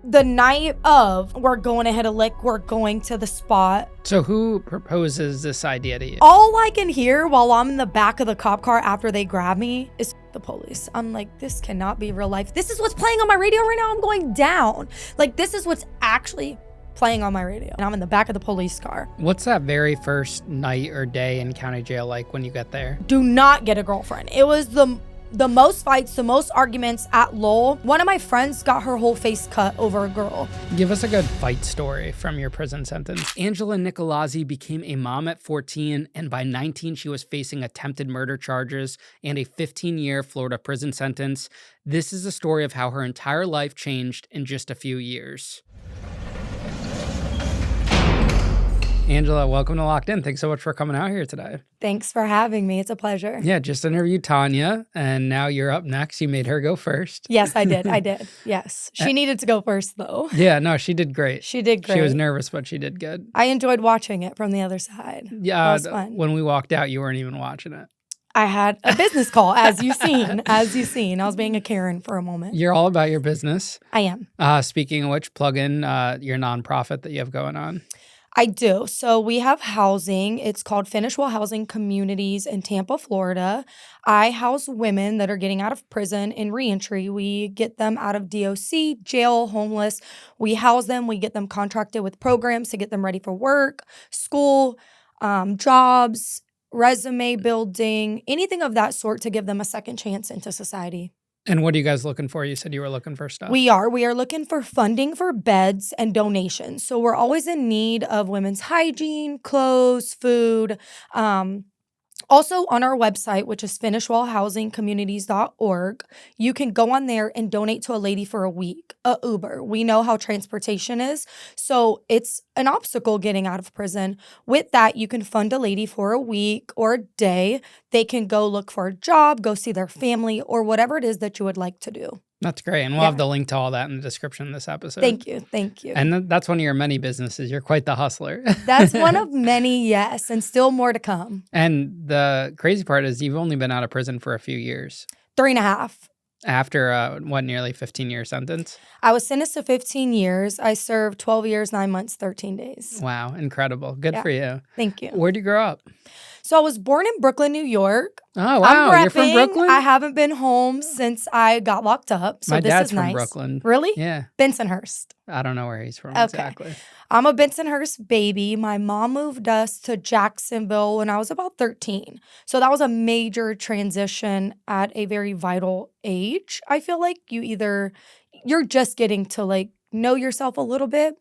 the night of, we're going to hit a lick, we're going to the spot. So who proposes this idea to you? All I can hear while I'm in the back of the cop car after they grab me is the police. I'm like, this cannot be real life. This is what's playing on my radio right now. I'm going down. Like, this is what's actually playing on my radio. And I'm in the back of the police car. What's that very first night or day in county jail like when you get there? Do not get a girlfriend. It was the most fights, the most arguments at Lowell. One of my friends got her whole face cut over a girl. Give us a good fight story from your prison sentence. Angela Nicolazzi became a mom at 14, and by 19, she was facing attempted murder charges and a 15-year Florida prison sentence. This is the story of how her entire life changed in just a few years. Angela, welcome to Locked In. Thanks so much for coming out here today. Thanks for having me. It's a pleasure. Yeah, just interviewed Tanya, and now you're up next. You made her go first. Yes, I did. I did. Yes. She needed to go first, though. Yeah, no, she did great. She did great. She was nervous, but she did good. I enjoyed watching it from the other side. Yeah, it was fun. When we walked out, you weren't even watching it. I had a business call, as you've seen. I was being a Karen for a moment. You're all about your business. I am. Speaking of which, plug in your nonprofit that you have going on. I do. So we have housing. It's called Finish Well Housing Communities in Tampa, Florida. I house women that are getting out of prison in reentry. We get them out of DOC, jail, homeless. We house them. We get them contracted with programs to get them ready for work, school, jobs, resume building, anything of that sort to give them a second chance into society. And what are you guys looking for? You said you were looking for stuff. We are looking for funding for beds and donations. So we're always in need of women's hygiene, clothes, food. Also on our website, which is finishwellhousingcommunities.org, you can go on there and donate to a lady for a week, a Uber. We know how transportation is, so it's an obstacle getting out of prison. With that, you can fund a lady for a week or a day. They can go look for a job, go see their family, or whatever it is that you would like to do. That's great. And we'll have the link to all that in the description of this episode. Thank you. Thank you. And that's one of your many businesses. You're quite the hustler. That's one of many, yes, and still more to come. And the crazy part is you've only been out of prison for a few years. 3.5. After, nearly 15-year sentence? I was sentenced to 15 years. I served 12 years, 9 months, 13 days. Wow, incredible. Good for you. Thank you. Where'd you grow up? So I was born in Brooklyn, New York. Oh, wow. You're from Brooklyn? I haven't been home since I got locked up. So My this dad's is nice. from Brooklyn. Really? Yeah. Bensonhurst. I don't know where he's from Okay. exactly. I'm a Bensonhurst baby. My mom moved us to Jacksonville when I was about 13. So that was a major transition at a very vital age. I feel like you're just getting to know yourself a little bit.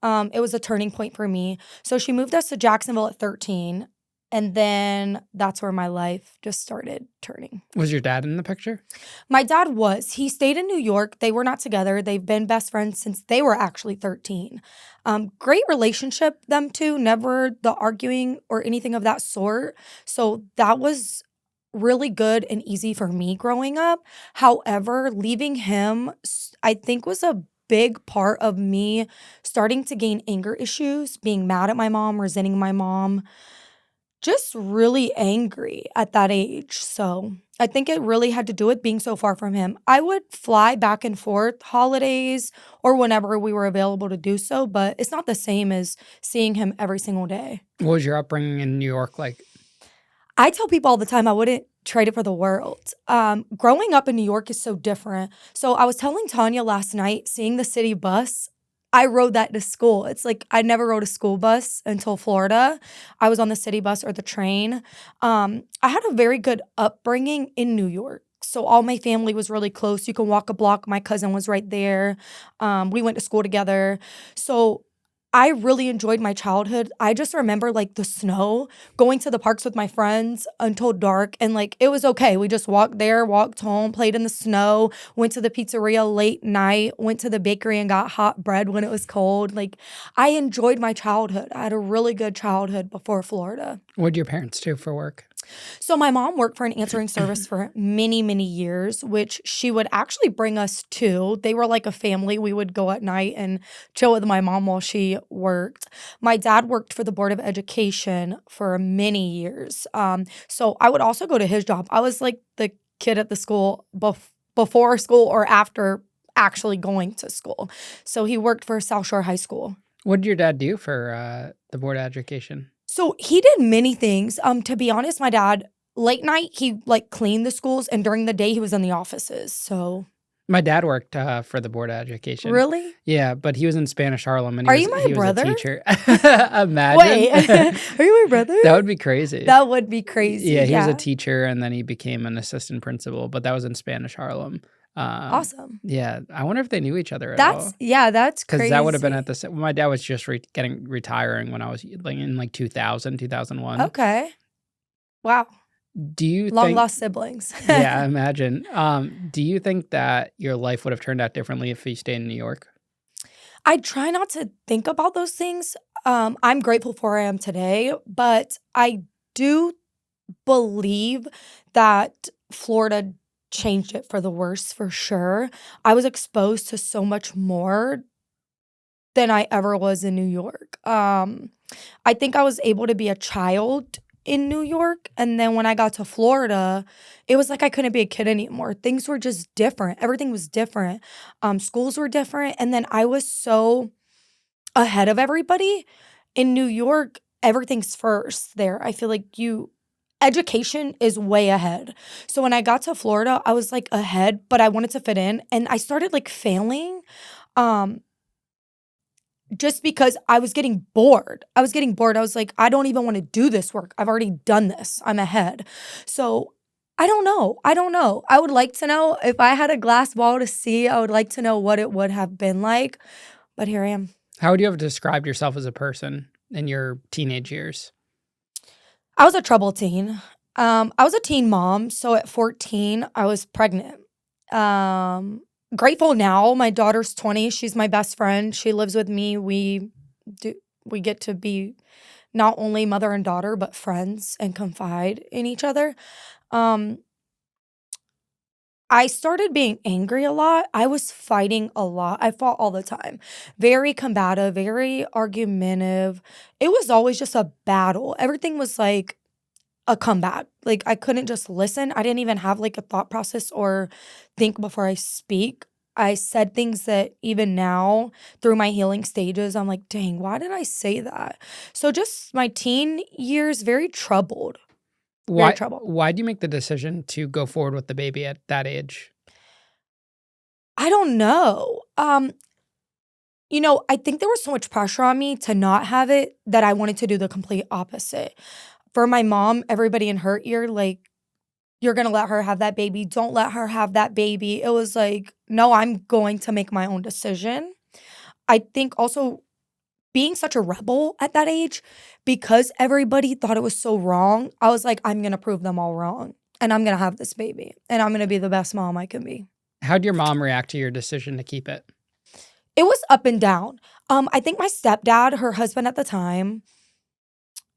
It was a turning point for me. So she moved us to Jacksonville at 13. And then that's where my life just started turning. Was your dad in the picture? My dad was. He stayed in New York. They were not together. They've been best friends since they were actually 13. Great relationship, them two. Never the arguing or anything of that sort. So that was really good and easy for me growing up. However, leaving him, I think, was a big part of me starting to gain anger issues, being mad at my mom, resenting my mom. Just really angry at that age. So I think it really had to do with being so far from him. I would fly back and forth holidays or whenever we were available to do so, but it's not the same as seeing him every single day. What was your upbringing in New York like? I tell people all the time I wouldn't trade it for the world. Growing up in New York is so different. So I was telling Tanya last night, seeing the city bus, I rode that to school. It's like I never rode a school bus until Florida. I was on the city bus or the train. I had a very good upbringing in New York. So all my family was really close. You can walk a block. My cousin was right there. We went to school together. So I really enjoyed my childhood. I just remember the snow, going to the parks with my friends until dark. And it was okay. We just walked there, walked home, played in the snow, went to the pizzeria late night, went to the bakery and got hot bread when it was cold. I enjoyed my childhood. I had a really good childhood before Florida. What did your parents do for work? So my mom worked for an answering service for many, many years, which she would actually bring us to. They were like a family. We would go at night and chill with my mom while she worked. My dad worked for the Board of Education for many years. So I would also go to his job. I was the kid at the school before school or after actually going to school. So he worked for South Shore High School. What did your dad do for the board of education? So he did many things. To be honest, my dad, late night, he like cleaned the schools, and during the day he was in the offices. So My dad worked for the board of education. really? Yeah, but he was in Spanish Harlem, and Are you my he was a brother? teacher. Imagine. Wait, are you my brother? That would be crazy. That would be crazy. Yeah, he was a teacher, and then he became an assistant principal, but that was in Spanish Harlem. Awesome. Yeah, I wonder if they knew each other at all. That's crazy. Because that would have been at the same. My dad was just retiring when I was like in like 2000, 2001. Okay. Wow. Do you Long think? lost siblings. Yeah, I imagine. Do you think that your life would have turned out differently if you stayed in New York? I try not to think about those things. I'm grateful for where I am today, but I do believe that Florida changed it for the worse for sure. I was exposed to so much more than I ever was in New York. I think I was able to be a child in New York, and then when I got to Florida, it was like I couldn't be a kid anymore. Things were just different. Everything was different. Schools were different, and then I was so ahead of everybody. In New York, everything's first there. I feel like education is way ahead. So when I got to Florida, I was like ahead, but I wanted to fit in, and I started like failing. Just because I was getting bored. I was like, I don't even want to do this work. I've already done this. I'm ahead. So I don't know. I would like to know if I had a glass ball to see, I would like to know what it would have been like. But here I am. How would you have described yourself as a person in your teenage years? I was a troubled teen. I was a teen mom. So at 14, I was pregnant. Grateful now. My daughter's 20. She's my best friend. She lives with me. We get to be not only mother and daughter, but friends and confide in each other. I started being angry a lot. I was fighting a lot. I fought all the time. Very combative, very argumentative. It was always just a battle. Everything was like a comeback. Like I couldn't just listen. I didn't even have like a thought process or think before I speak. I said things that even now through my healing stages, I'm like, dang, why did I say that? So just my teen years, very troubled. Very troubled. Why do you make the decision to go forward with the baby at that age? I don't know. I think there was so much pressure on me to not have it that I wanted to do the complete opposite. For my mom, everybody in her ear, like, you're going to let her have that baby. Don't let her have that baby. It was like, no, I'm going to make my own decision. I think also being such a rebel at that age, because everybody thought it was so wrong, I was like, I'm going to prove them all wrong. And I'm going to have this baby. And I'm going to be the best mom I can be. How'd your mom react to your decision to keep it? It was up and down. I think my stepdad, her husband at the time,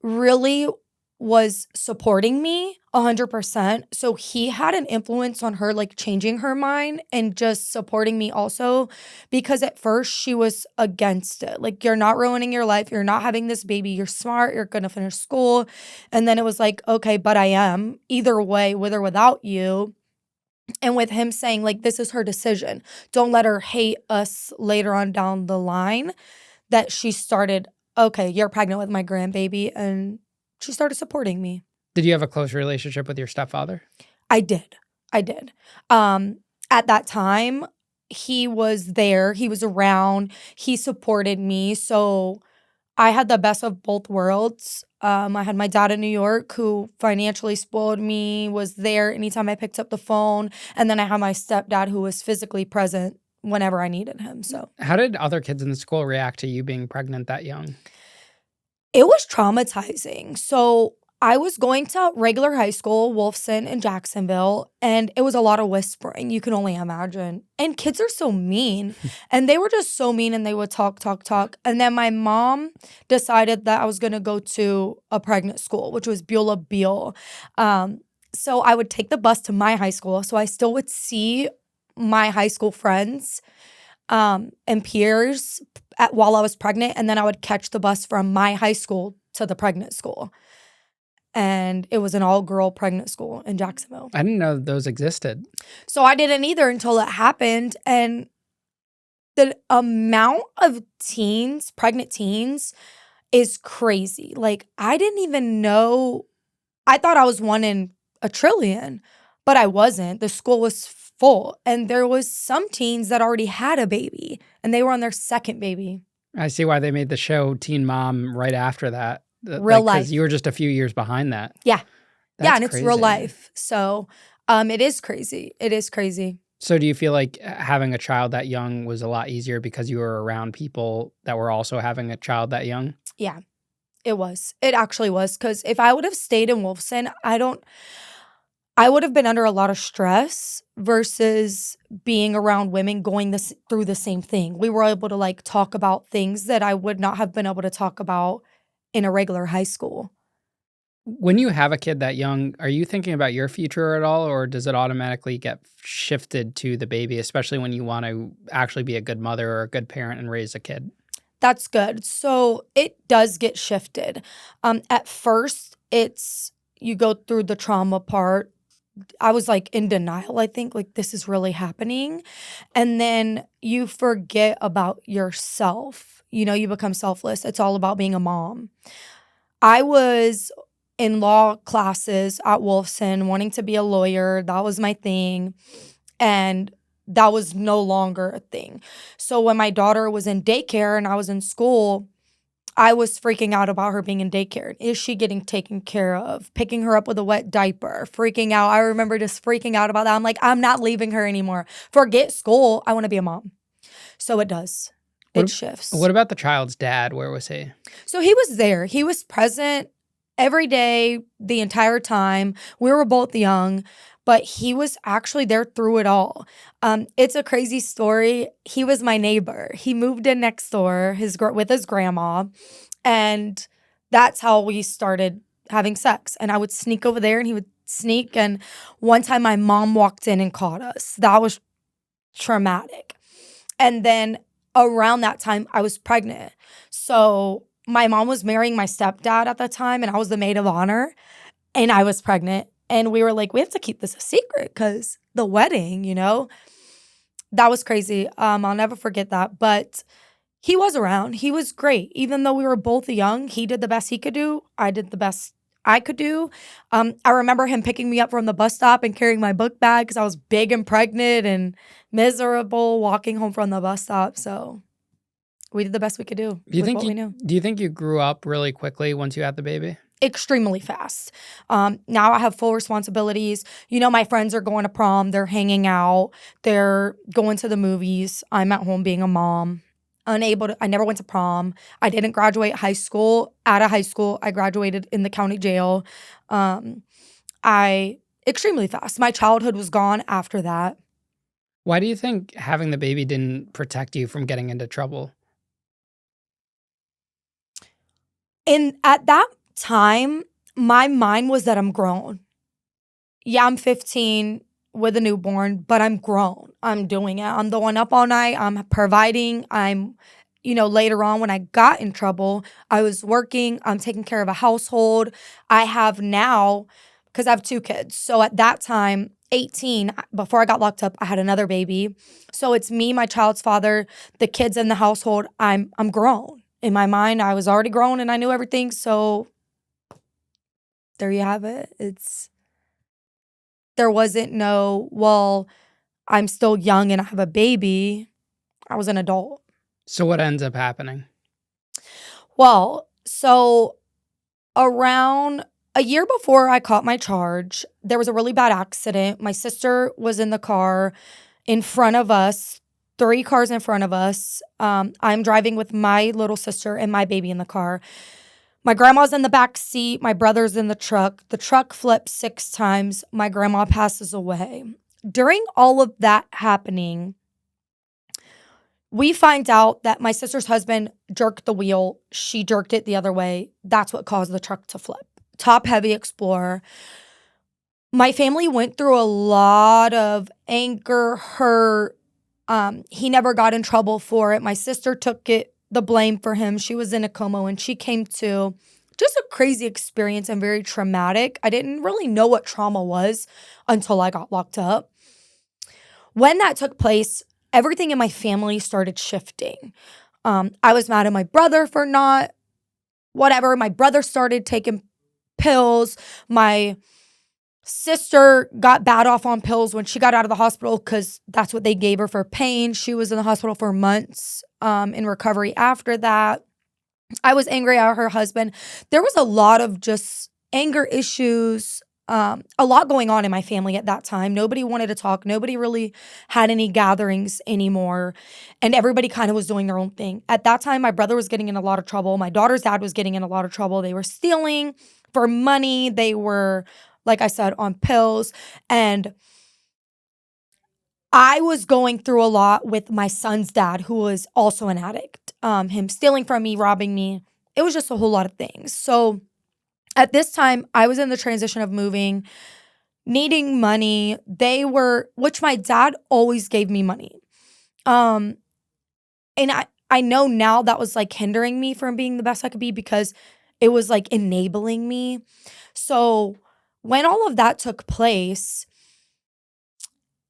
really was supporting me 100%. So he had an influence on her, like changing her mind and just supporting me also, because at first she was against it. Like, you're not ruining your life. You're not having this baby. You're smart. You're going to finish school. And then it was like, okay, but I am either way, with or without you. And with him saying, like, this is her decision. Don't let her hate us later on down the line, that she started, okay, you're pregnant with my grandbaby. And she started supporting me. Did you have a close relationship with your stepfather? I did. At that time, he was there. He was around. He supported me. So I had the best of both worlds. I had my dad in New York who financially spoiled me, was there anytime I picked up the phone. And then I had my stepdad who was physically present whenever I needed him. So how did other kids in the school react to you being pregnant that young? it was traumatizing. So I was going to regular high school, Wolfson in Jacksonville, and it was a lot of whispering. You can only imagine. And kids are so mean. And they were just so mean, and they would talk. And then my mom decided that I was going to go to a pregnant school, which was Beulah Beale. So I would take the bus to my high school. So I still would see my high school friends and peers while I was pregnant. And then I would catch the bus from my high school to the pregnant school. And it was an all-girl pregnant school in Jacksonville. I didn't know those existed. So I didn't either until it happened. And The amount of pregnant teens is crazy. Like, I didn't even know. I thought I was one in a trillion, but I wasn't. The school was full, and there was some teens that already had a baby, and they were on their second baby. I see why they made the show Teen Mom right after that. Real Like, 'cause life. you were just a few years behind that. Yeah. That's and it's real crazy. life. So, it is crazy. It is crazy. So do you feel like having a child that young was a lot easier because you were around people that were also having a child that young? Yeah, it was. It actually was. Because if I would have stayed in Wolfson, I would have been under a lot of stress versus being around women going through the same thing. We were able to like talk about things that I would not have been able to talk about in a regular high school. When you have a kid that young, are you thinking about your future at all, or does it automatically get shifted to the baby, especially when you want to actually be a good mother or a good parent and raise a kid? That's good. So it does get shifted. At first, you go through the trauma part. I was like in denial, I think, like this is really happening. And then you forget about yourself. You become selfless. It's all about being a mom. I was in law classes at Wolfson wanting to be a lawyer. That was my thing. And that was no longer a thing. So when my daughter was in daycare and I was in school, I was freaking out about her being in daycare. Is she getting taken care of? Picking her up with a wet diaper, freaking out. I remember just freaking out about that. I'm like, I'm not leaving her anymore. Forget school. I want to be a mom. So it does. It shifts. What about the child's dad? Where was he? So he was there. He was present every day, the entire time. We were both young, but he was actually there through it all. It's a crazy story. He was my neighbor. He moved in next door with his grandma, and that's how we started having sex. And I would sneak over there, and he would sneak. And one time my mom walked in and caught us. That was traumatic. And then around that time, I was pregnant. So my mom was marrying my stepdad at the time, and I was the maid of honor, and I was pregnant. And we were like, we have to keep this a secret because the wedding, that was crazy. I'll never forget that. But he was around. He was great. Even though we were both young, he did the best he could do. I did the best I could do. I remember him picking me up from the bus stop and carrying my book bag because I was big and pregnant and miserable walking home from the bus stop. So we did the best we could do with what we knew. Do you think you grew up really quickly once you had the baby? Extremely fast. Now I have full responsibilities. My friends are going to prom. They're hanging out. They're going to the movies. I'm at home being a mom. I never went to prom. I didn't graduate high school. Out of high school, I graduated in the county jail. Extremely fast. My childhood was gone after that. Why do you think having the baby didn't protect you from getting into trouble? And at that time, my mind was that I'm grown. Yeah, I'm 15 with a newborn, but I'm grown. I'm doing it. I'm the one up all night. I'm providing. Later on when I got in trouble, I was working. I'm taking care of a household. I have now, because I have 2 kids. So at that time, 18, before I got locked up, I had another baby. So it's me, my child's father, the kids in the household. I'm grown. In my mind, I was already grown and I knew everything. So there you have it. There wasn't no, well, I'm still young and I have a baby. I was an adult. So what ends up happening? Well, so around a year before I caught my charge, there was a really bad accident. My sister was in the car in front of us, 3 cars in front of us. I'm driving with my little sister and my baby in the car. My grandma's in the back seat. My brother's in the truck. The truck flips 6 times. My grandma passes away. During all of that happening, we find out that my sister's husband jerked the wheel. She jerked it the other way. That's what caused the truck to flip. Top heavy Explorer. My family went through a lot of anger, hurt. He never got in trouble for it. My sister took the blame for him. She was in a coma when she came to. Just a crazy experience and very traumatic. I didn't really know what trauma was until I got locked up. When that took place, everything in my family started shifting. I was mad at my brother for not whatever. My brother started taking pills. My sister got bad off on pills when she got out of the hospital because that's what they gave her for pain. She was in the hospital for months in recovery after that. I was angry at her husband. There was a lot of just anger issues, a lot going on in my family at that time. Nobody wanted to talk. Nobody really had any gatherings anymore. And everybody kind of was doing their own thing. At that time, my brother was getting in a lot of trouble. My daughter's dad was getting in a lot of trouble. They were stealing for money. They were, like I said, on pills. And I was going through a lot with my son's dad, who was also an addict. Him stealing from me, robbing me. It was just a whole lot of things. So at this time, I was in the transition of moving, needing money. Which my dad always gave me money. And I know now that was like hindering me from being the best I could be because it was like enabling me. So when all of that took place,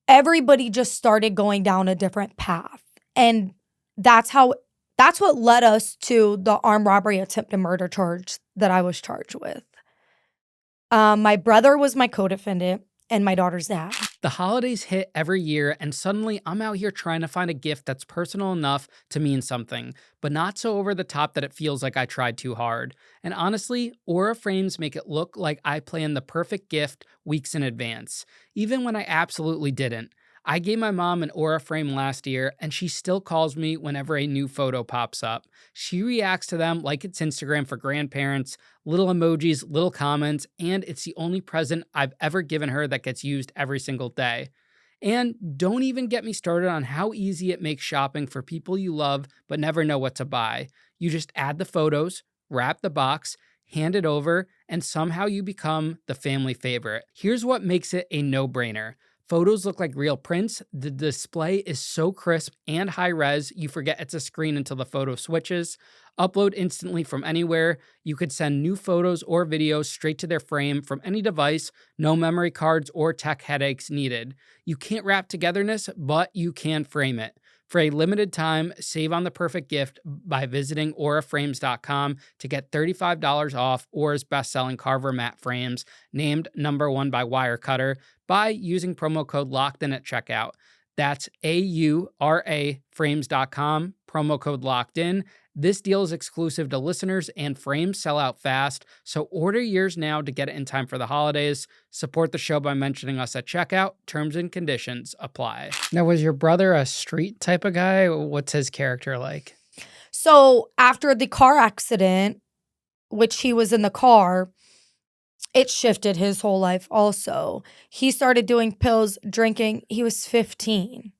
everybody just started going down a different path. And that's what led us to the armed robbery attempted murder charge that I was charged with. My brother was my co-defendant and my daughter's dad. The holidays hit every year, and suddenly I'm out here trying to find a gift that's personal enough to mean something, but not so over the top that it feels like I tried too hard. And honestly, Aura frames make it look like I planned the perfect gift weeks in advance, even when I absolutely didn't. I gave my mom an Aura frame last year, and she still calls me whenever a new photo pops up. She reacts to them like it's Instagram for grandparents, little emojis, little comments, and it's the only present I've ever given her that gets used every single day. And don't even get me started on how easy it makes shopping for people you love but never know what to buy. You just add the photos, wrap the box, hand it over, and somehow you become the family favorite. Here's what makes it a no-brainer. Photos look like real prints. The display is so crisp and high res, you forget it's a screen until the photo switches. Upload instantly from anywhere. You could send new photos or videos straight to their frame from any device. No memory cards or tech headaches needed. You can't wrap togetherness, but you can frame it. For a limited time, save on the perfect gift by visiting auraframes.com to get $35 off Aura's best-selling Carver matte frames, named #1 by Wirecutter, by using promo code LOCKEDIN at checkout. That's AURA frames.com, promo code LOCKEDIN. This deal is exclusive to listeners, and frames sell out fast, so order yours now to get it in time for the holidays. Support the show by mentioning us at checkout. Terms and conditions apply. Now, was your brother a street type of guy? What's his character like? So after the car accident, which he was in the car, it shifted his whole life also. He started doing pills, drinking. He was 15.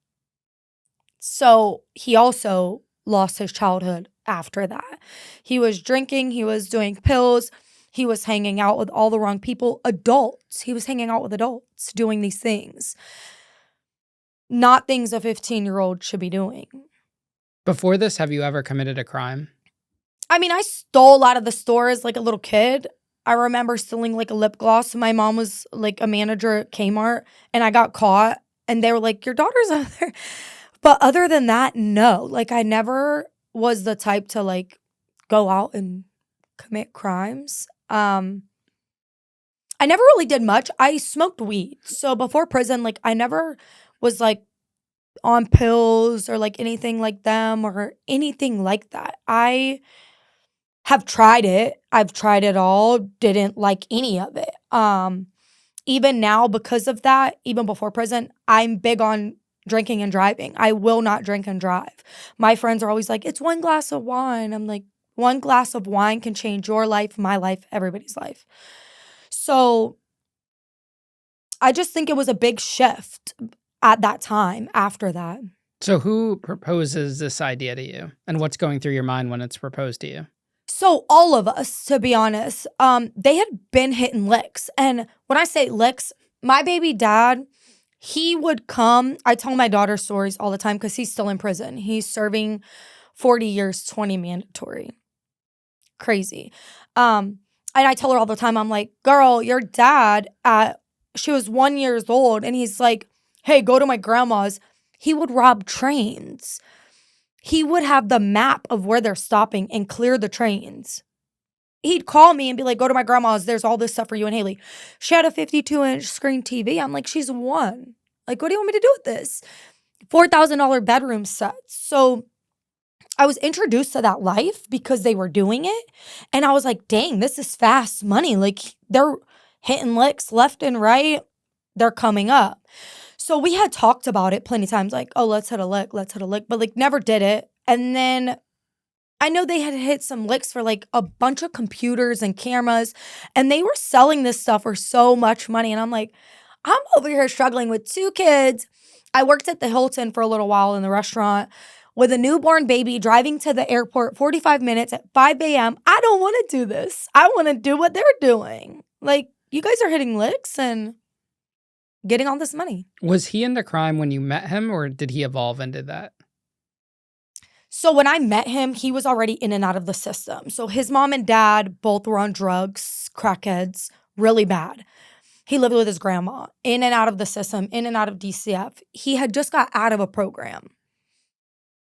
So he also lost his childhood after that. He was drinking, he was doing pills, he was hanging out with all the wrong people, adults. He was hanging out with adults doing these things. Not things a 15-year-old should be doing. Before this, have you ever committed a crime? I mean, I stole out of the stores like a little kid. I remember stealing like a lip gloss. My mom was like a manager at Kmart and I got caught and they were like, your daughter's out there. But other than that, no. Like I never was the type to like go out and commit crimes. I never really did much. I smoked weed. So before prison, like I never was like on pills or like anything like them or anything like that. I have tried it. I've tried it all. Didn't like any of it. Even now, because of that, even before prison, I'm big on drinking and driving. I will not drink and drive. My friends are always like, it's one glass of wine. I'm like, one glass of wine can change your life, my life, everybody's life. So I just think it was a big shift at that time after that. So who proposes this idea to you? And what's going through your mind when it's proposed to you? So all of us, to be honest, they had been hitting licks. And when I say licks, my baby dad, he would come. I tell my daughter stories all the time because he's still in prison. He's serving 40 years, 20 mandatory. Crazy. And I tell her all the time, I'm like, girl, your dad, she was 1 year old, and he's like, hey, go to my grandma's. He would rob trains. He would have the map of where they're stopping and clear the trains. He'd call me and be like, go to my grandma's. There's all this stuff for you and Haley. She had a 52-inch screen TV. I'm like, she's one. Like, what do you want me to do with this? $4,000 bedroom sets. So I was introduced to that life because they were doing it. And I was like, dang, this is fast money. Like, they're hitting licks left and right. They're coming up. So we had talked about it plenty of times, like, oh, let's hit a lick, but like never did it. And then I know they had hit some licks for like a bunch of computers and cameras, and they were selling this stuff for so much money. And I'm like, I'm over here struggling with 2 kids. I worked at the Hilton for a little while in the restaurant with a newborn baby, driving to the airport 45 minutes at 5 a.m. I don't want to do this. I want to do what they're doing. Like, you guys are hitting licks and getting all this money. Was he into crime when you met him, or did he evolve into that? So when I met him, he was already in and out of the system. So his mom and dad both were on drugs, crackheads, really bad. He lived with his grandma, in and out of the system, in and out of DCF. He had just got out of a program.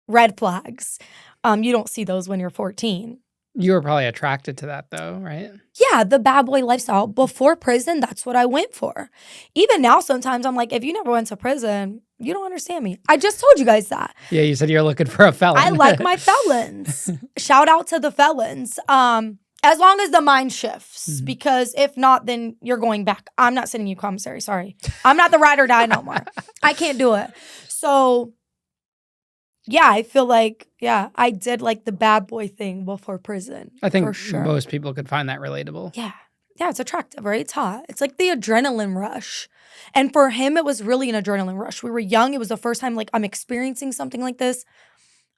Red flags. You don't see those when you're 14. You were probably attracted to that though, right? Yeah, the bad boy lifestyle. Before prison, that's what I went for. Even now, sometimes I'm like, if you never went to prison, you don't understand me. I just told you guys that. Yeah, you said you're looking for a felon. I like my felons. Shout out to the felons. As long as the mind shifts, because if not, then you're going back. I'm not sending you commissary. Sorry. I'm not the ride or die no more. I can't do it. So yeah, I feel like, I did like the bad boy thing before prison. I think for sure. most people could find that relatable. Yeah. Yeah, it's attractive, right? It's hot. It's like the adrenaline rush. And for him, it was really an adrenaline rush. We were young. It was the first time like I'm experiencing something like this.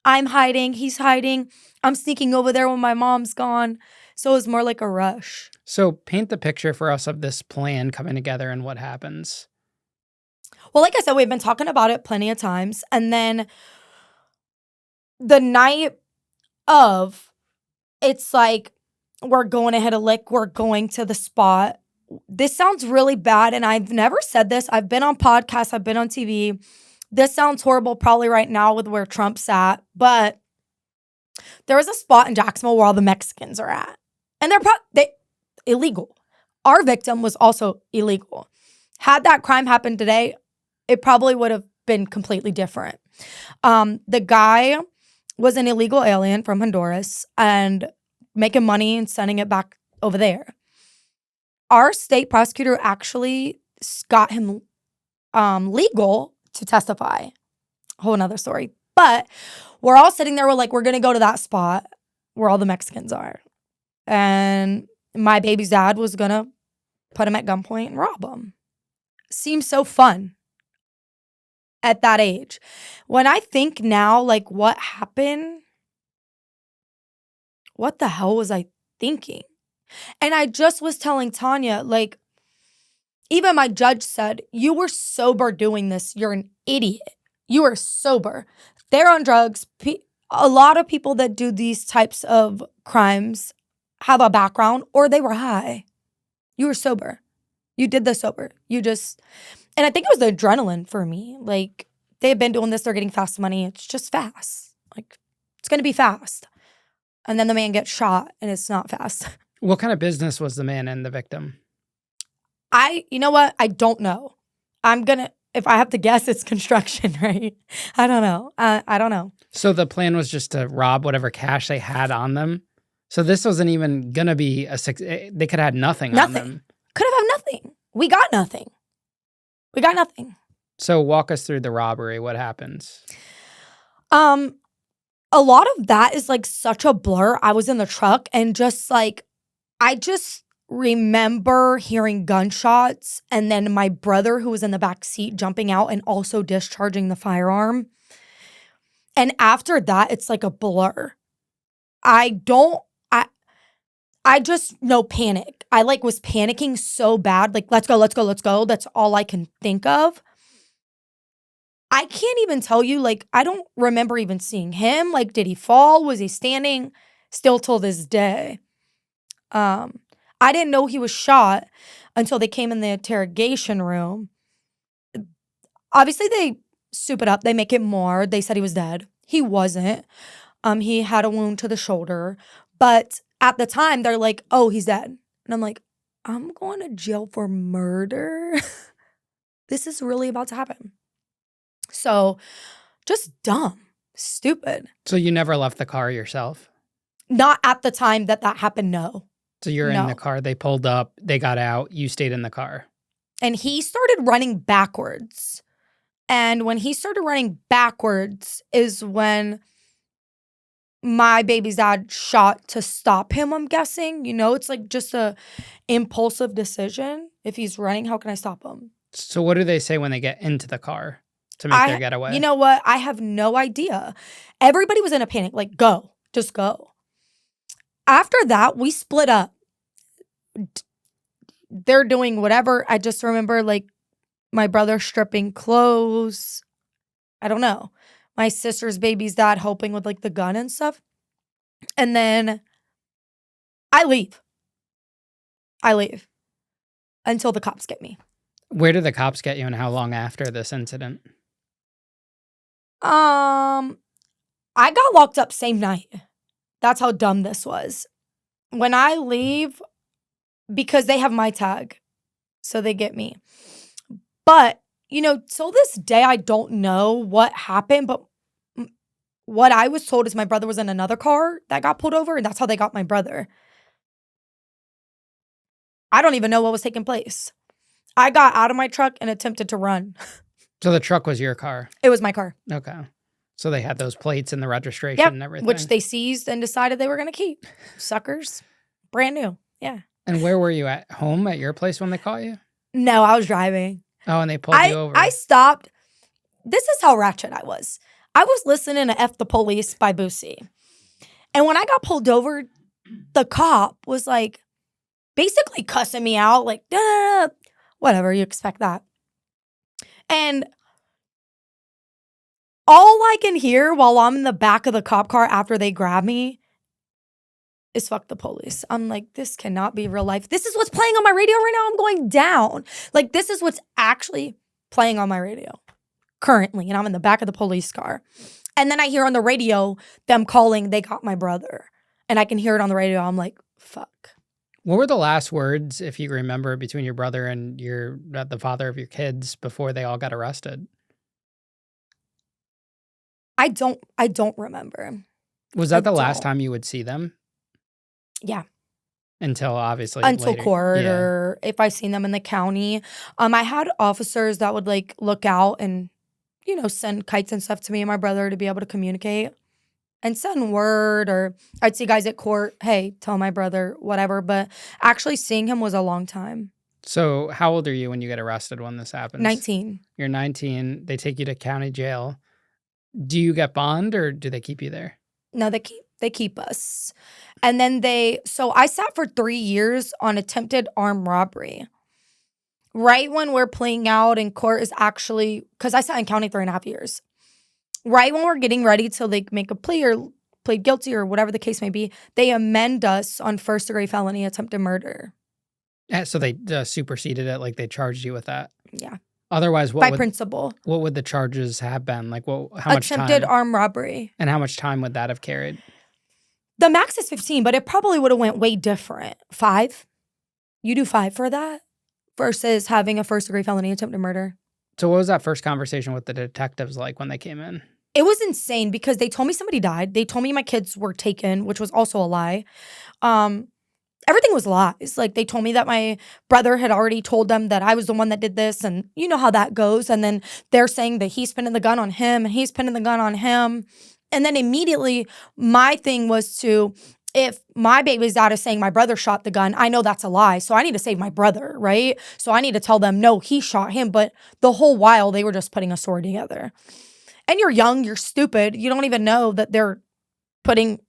I'm hiding. He's hiding. I'm sneaking over there when my mom's gone. So it was more like a rush. So paint the picture for us of this plan coming together and what happens. Well, like I said, we've been talking about it plenty of times. And then the night of, it's like, we're going to hit a lick. We're going to the spot. This sounds really bad, and I've never said this. I've been on podcasts. I've been on TV. This sounds horrible probably right now with where Trump's at, but there is a spot in Jacksonville where all the Mexicans are at, and they're illegal. Our victim was also illegal. Had that crime happened today, it probably would have been completely different. The guy was an illegal alien from Honduras and making money and sending it back over there. Our state prosecutor actually got him legal to testify. Whole nother story. But we're all sitting there, we're going to go to that spot where all the Mexicans are. And my baby's dad was going to put him at gunpoint and rob him. Seems so fun at that age. When I think now, like, what happened? What the hell was I thinking? And I just was telling Tanya, like, even my judge said, you were sober doing this. You're an idiot. You were sober. They're on drugs. A lot of people that do these types of crimes have a background or they were high. You were sober. You did this sober. And I think it was the adrenaline for me. Like, they've been doing this. They're getting fast money. It's just fast. Like, it's going to be fast. And then the man gets shot and it's not fast. What kind of business was the man and the victim? You know what? I don't know. If I have to guess, it's construction, right? I don't know. I don't know. So the plan was just to rob whatever cash they had on them? So this wasn't even going to be they could have had nothing on them. Could have nothing. We got nothing. So walk us through the robbery. What happens? A lot of that is like such a blur. I was in the truck and just like, I just remember hearing gunshots and then my brother who was in the back seat jumping out and also discharging the firearm. And after that, it's like a blur. I just know panic. I was panicking so bad. Like, let's go. That's all I can think of. I can't even tell you, I don't remember even seeing him. Did he fall? Was he standing? Still till this day. I didn't know he was shot until they came in the interrogation room. Obviously, they soup it up. They make it more. They said he was dead. He wasn't. He had a wound to the shoulder. But at the time, they're like, oh, he's dead. And I'm like, I'm going to jail for murder. This is really about to happen. So just dumb, stupid. So you never left the car yourself? Not at the time that happened, no. So you're in the No. car, they pulled up, they got out, you stayed in the car. And he started running backwards. And when he started running backwards is when my baby's dad shot to stop him, I'm guessing. You know, it's like just a impulsive decision. If he's running, how can I stop him? So what do they say when they get into the car to make their getaway? You know what? I have no idea. Everybody was in a panic, like, go, just go. After that, we split up. They're doing whatever. I just remember, like, my brother stripping clothes. I don't know. My sister's baby's dad helping with, like, the gun and stuff. And then I leave. Until the cops get me. Where did the cops get you and how long after this incident? I got locked up same night. That's how dumb this was. When I leave, because they have my tag, so they get me. But, you know, till this day, I don't know what happened, but what I was told is my brother was in another car that got pulled over, and that's how they got my brother. I don't even know what was taking place. I got out of my truck and attempted to run. So the truck was your car? It was my car. Okay. So they had those plates and the registration and everything? Which they seized and decided they were going to keep. Suckers. Brand new. Yeah. And where were you at home at your place when they caught you? No, I was driving. Oh, and they pulled you over. I stopped. This is how ratchet I was. I was listening to F the Police by Boosie. And when I got pulled over, the cop was like basically cussing me out, like, duh, whatever, you expect that. And all I can hear while I'm in the back of the cop car after they grab me is fuck the police. I'm like, this cannot be real life. This is what's playing on my radio right now. I'm going down. Like, this is what's actually playing on my radio currently. And I'm in the back of the police car. And then I hear on the radio them calling, they got my brother. And I can hear it on the radio. I'm like, fuck. What were the last words, if you remember, between your brother and the father of your kids before they all got arrested? I don't remember. Was that the last time you would see them? Yeah. Until obviously until later. court, Yeah. or if I seen them in the county. I had officers that would like look out and, you know, send kites and stuff to me and my brother to be able to communicate and send word, or I'd see guys at court, hey, tell my brother, whatever. But actually seeing him was a long time. So how old are you when you get arrested when this happens? 19. You're 19. They take you to county jail. Do you get bond or do they keep you there? No, they keep us. And then so I sat for 3 years on attempted armed robbery. Right when we're playing out in court is actually, because I sat in county 3.5 years. Right when we're getting ready to like make a plea or plead guilty or whatever the case may be, they amend us on first-degree felony attempted murder. Yeah, so they superseded it, like they charged you with that. Yeah. Otherwise, By principle. What would the charges have been? Like, how much time? Attempted armed robbery. And how much time would that have carried? The max is 15, but it probably would have went way different. 5? You do 5 for that versus having a first-degree felony attempted murder. So what was that first conversation with the detectives like when they came in? It was insane because they told me somebody died. They told me my kids were taken, which was also a lie. Everything was lies. Like, they told me that my brother had already told them that I was the one that did this, and you know how that goes. And then they're saying that he's pinning the gun on him, and he's pinning the gun on him. And then immediately, my thing was if my baby's dad is saying my brother shot the gun, I know that's a lie. So I need to save my brother, right? So I need to tell them, no, he shot him. But the whole while, they were just putting a story together. And you're young, you're stupid. You don't even know that they're putting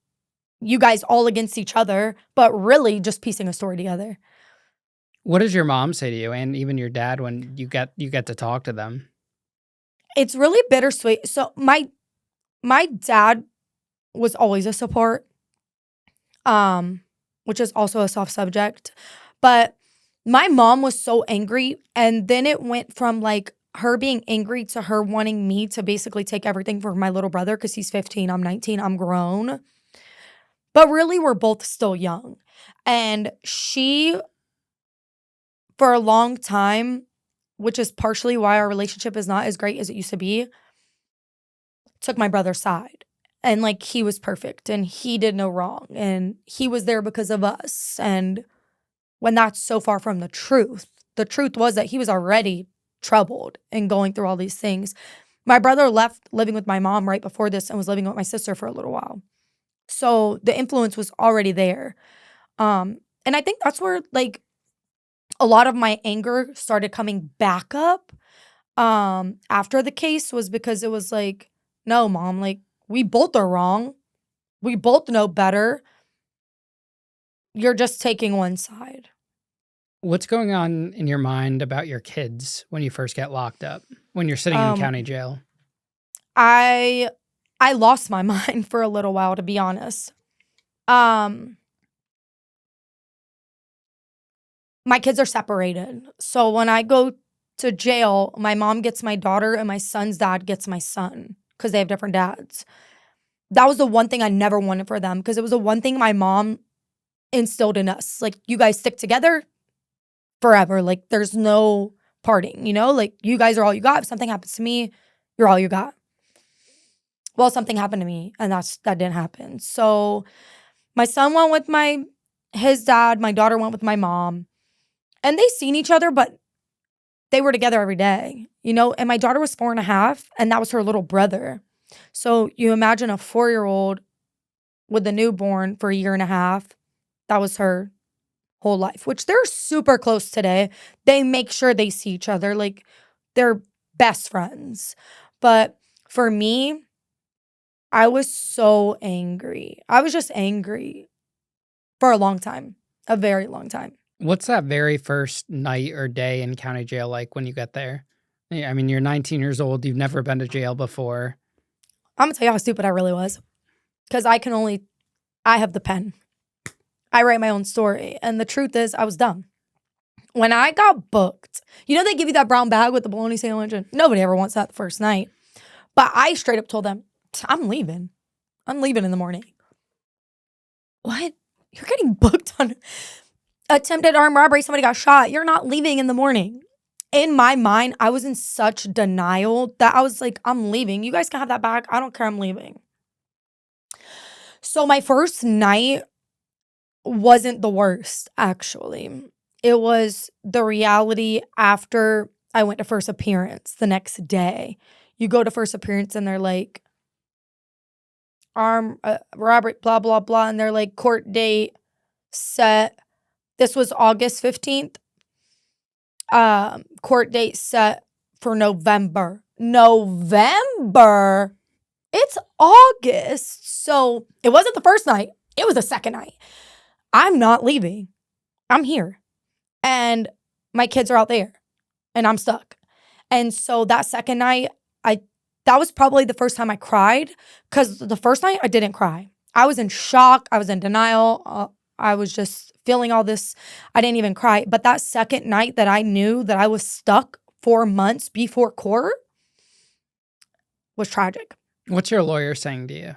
you guys all against each other, but really just piecing a story together. What does your mom say to you, and even your dad, when you get to talk to them? It's really bittersweet. So my dad was always a support, which is also a soft subject. But my mom was so angry, and then it went from like her being angry to her wanting me to basically take everything from my little brother because he's 15, I'm 19, I'm grown. But really, we're both still young. And she, for a long time, which is partially why our relationship is not as great as it used to be, took my brother's side. And like he was perfect and he did no wrong and he was there because of us. And when that's so far from the truth was that he was already troubled and going through all these things. My brother left living with my mom right before this and was living with my sister for a little while. So the influence was already there. And I think that's where like a lot of my anger started coming back up after the case was because it was like, no, mom, like we both are wrong. We both know better. You're just taking one side. What's going on in your mind about your kids when you first get locked up, when you're sitting in Um, county jail? I I lost my mind for a little while, to be honest. Um, my kids are separated. So when I go to jail, my mom gets my daughter and my son's dad gets my son because they have different dads. That was the one thing I never wanted for them because it was the one thing my mom instilled in us. Like, you guys stick together forever. Like, there's no parting, you know? Like, you guys are all you got. If something happens to me, you're all you got. Well, something happened to me, and that didn't happen. So my son went with his dad. My daughter went with my mom, and they seen each other, but they were together every day, you know? And my daughter was 4.5, and that was her little brother. So you imagine a 4-year-old with a newborn for a year and a half. That was her whole life, which they're super close today. They make sure they see each other. Like, they're best friends. But for me, I was so angry. I was just angry for a long time, a very long time. What's that very first night or day in county jail like when you get there? Yeah, I mean, you're 19 years old. You've never been to jail before. I'm gonna tell you how stupid I really was. Because I have the pen. I write my own story. And the truth is, I was dumb. When I got booked, you know, they give you that brown bag with the bologna sandwich, and nobody ever wants that the first night. But I straight up told them, I'm leaving. I'm leaving in the morning. What? You're getting booked on attempted armed robbery. Somebody got shot. You're not leaving in the morning. In my mind, I was in such denial that I was like, I'm leaving. You guys can have that bag. I don't care. I'm leaving. So my first night wasn't the worst, actually. It was the reality after I went to first appearance the next day. You go to first appearance and they're like, Robert, blah, blah, blah. And they're like, court date set. This was August 15th. Court date set for November. November? It's August. So it wasn't the first night. It was the second night. I'm not leaving. I'm here. And my kids are out there. And I'm stuck. And so that second night, that was probably the first time I cried. Because the first night, I didn't cry. I was in shock. I was in denial. I was just feeling all this. I didn't even cry. But that second night that I knew that I was stuck 4 months before court was tragic. What's your lawyer saying to you?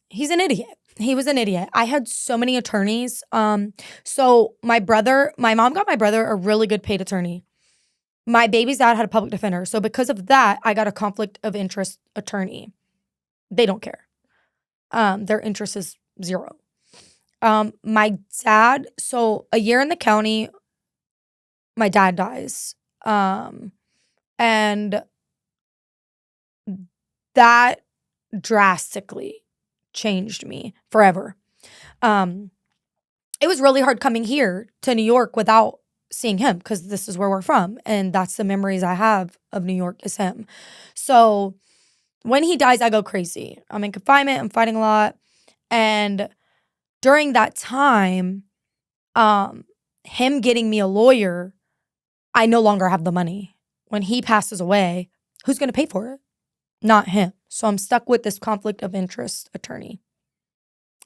He's an idiot. He was an idiot. I had so many attorneys. So my mom got my brother a really good paid attorney. My baby's dad had a public defender. So because of that, I got a conflict of interest attorney. They don't care. Their interest is zero. My dad, so a year in the county, my dad dies. And that drastically changed me forever. It was really hard coming here to New York without seeing him because this is where we're from. And that's the memories I have of New York is him. So when he dies, I go crazy. I'm in confinement. I'm fighting a lot. And during that time, him getting me a lawyer, I no longer have the money. When he passes away, who's going to pay for it? Not him. So I'm stuck with this conflict of interest attorney.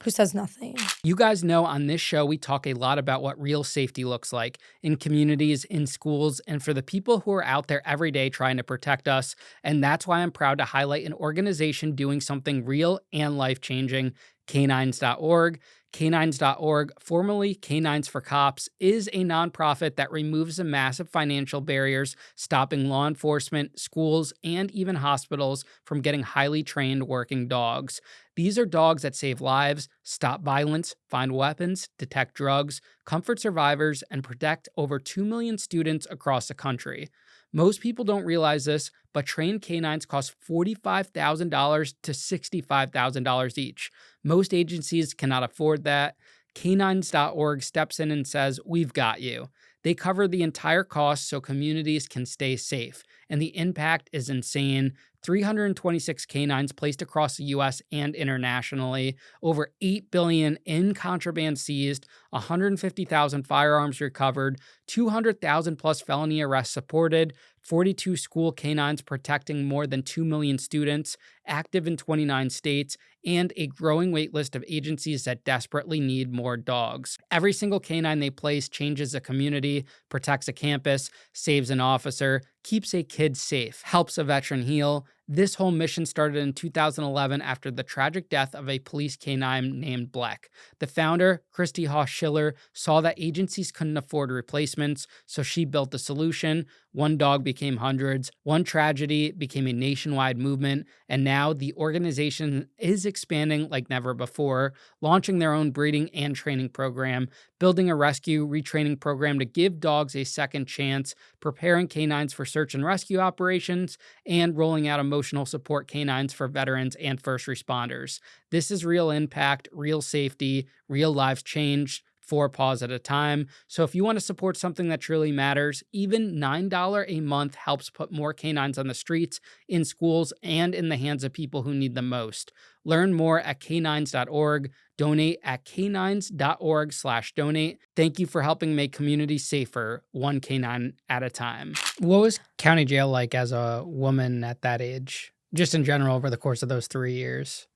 Who says nothing? You guys know on this show, we talk a lot about what real safety looks like in communities, in schools, and for the people who are out there every day trying to protect us. And that's why I'm proud to highlight an organization doing something real and life-changing, canines.org. Canines.org, formerly Canines for Cops, is a nonprofit that removes the massive financial barriers stopping law enforcement, schools, and even hospitals from getting highly trained working dogs. These are dogs that save lives, stop violence, find weapons, detect drugs, comfort survivors, and protect over 2 million students across the country. Most people don't realize this, but trained canines cost $45,000 to $65,000 each. Most agencies cannot afford that. Canines.org steps in and says, "We've got you." They cover the entire cost so communities can stay safe, and the impact is insane. 326 canines placed across the U.S. and internationally, over $8 billion in contraband seized, 150,000 firearms recovered, 200,000 plus felony arrests supported, 42 school canines protecting more than 2 million students, active in 29 states, and a growing wait list of agencies that desperately need more dogs. Every single canine they place changes a community, protects a campus, saves an officer, keeps a kid safe, helps a veteran heal. This whole mission started in 2011 after the tragic death of a police canine named Black. The founder, Christy Haas Schiller, saw that agencies couldn't afford replacements, so she built the solution. One dog became hundreds, one tragedy became a nationwide movement, and now the organization is expanding like never before, launching their own breeding and training program, building a rescue retraining program to give dogs a second chance, preparing canines for search and rescue operations, and rolling out emotional support canines for veterans and first responders. This is real impact, real safety, real lives changed, 4 paws at a time. So if you want to support something that truly matters, even $9 a month helps put more canines on the streets, in schools, and in the hands of people who need them most. Learn more at canines.org. Donate at canines.org/donate. Thank you for helping make communities safer, one canine at a time. What was county jail like as a woman at that age? Just in general over the course of those 3 years?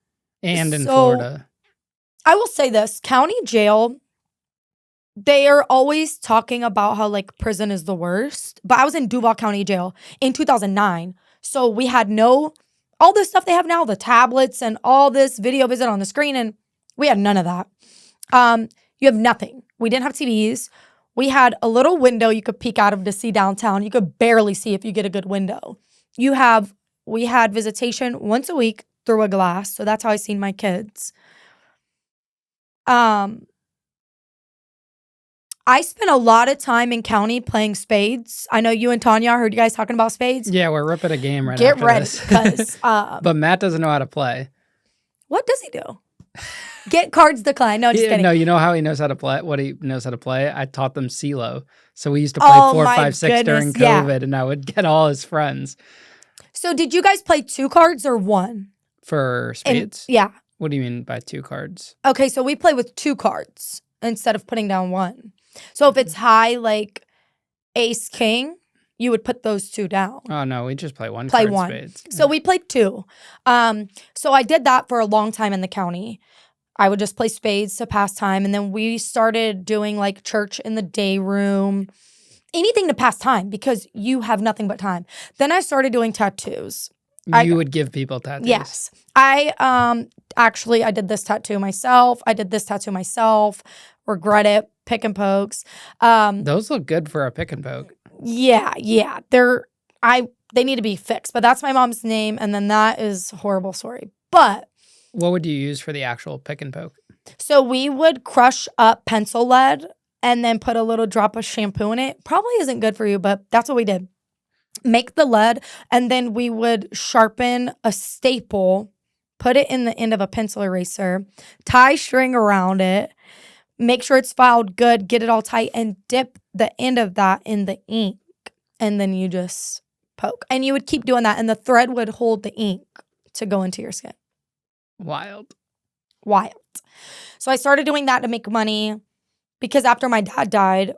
And in Florida? I will say this, county jail, they are always talking about how like prison is the worst, but I was in Duval County Jail in 2009. So we had all this stuff they have now, the tablets and all this video visit on the screen, and we had none of that. You have nothing. We didn't have TVs. We had a little window you could peek out of to see downtown. You could barely see if you get a good window. We had visitation once a week through a glass. So that's how I seen my kids. I spent a lot of time in county playing spades. I know you and Tanya, I heard you guys talking about spades. Yeah, we're ripping a game right Get after ready, this. because But Matt doesn't know how to play. What does he do? Get cards declined. No, just kidding. No, you know how he knows how to play? What he knows how to play? I taught them CeeLo. So we used to play 4, 5, 6 during COVID, and I would get all his friends. So did you guys play 2 cards or 1? For spades? Yeah. What do you mean by 2 cards? Okay, so we play with 2 cards instead of putting down 1. So if it's high, like ace, king, you would put those 2 down. Oh, no, we just play 1 Play card 1. spades. So we played 2. So I did that for a long time in the county. I would just play spades to pass time. And then we started doing like church in the day room, anything to pass time because you have nothing but time. Then I started doing tattoos. You would give people tattoos? Yes. I did this tattoo myself. I did this tattoo myself. Regret it. Pick and pokes. Those look good for a pick and poke. Yeah. They need to be fixed. But that's my mom's name. And then that is a horrible story. But what would you use for the actual pick and poke? So we would crush up pencil lead and then put a little drop of shampoo in it. Probably isn't good for you, but that's what we did. Make the lead, and then we would sharpen a staple, put it in the end of a pencil eraser, tie string around it, make sure it's filed good, get it all tight, and dip the end of that in the ink. And then you just poke. And you would keep doing that, and the thread would hold the ink to go into your skin. Wild. So I started doing that to make money because after my dad died,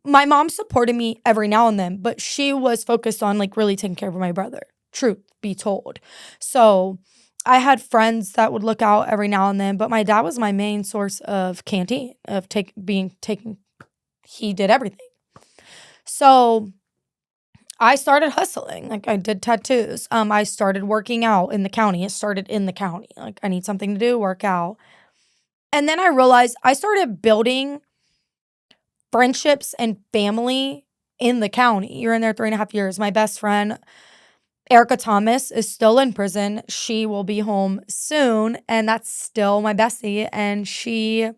my mom supported me every now and then, but she was focused on like really taking care of my brother, truth be told. So I had friends that would look out every now and then, but my dad was my main source of canteen, of being taken. He did everything. So I started hustling. Like, I did tattoos. I started working out in the county. It started in the county. Like, I need something to do, work out. And then I realized I started building friendships and family in the county. You're in there 3.5 years. My best friend, Erica Thomas, is still in prison. She will be home soon, and that's still my bestie. And she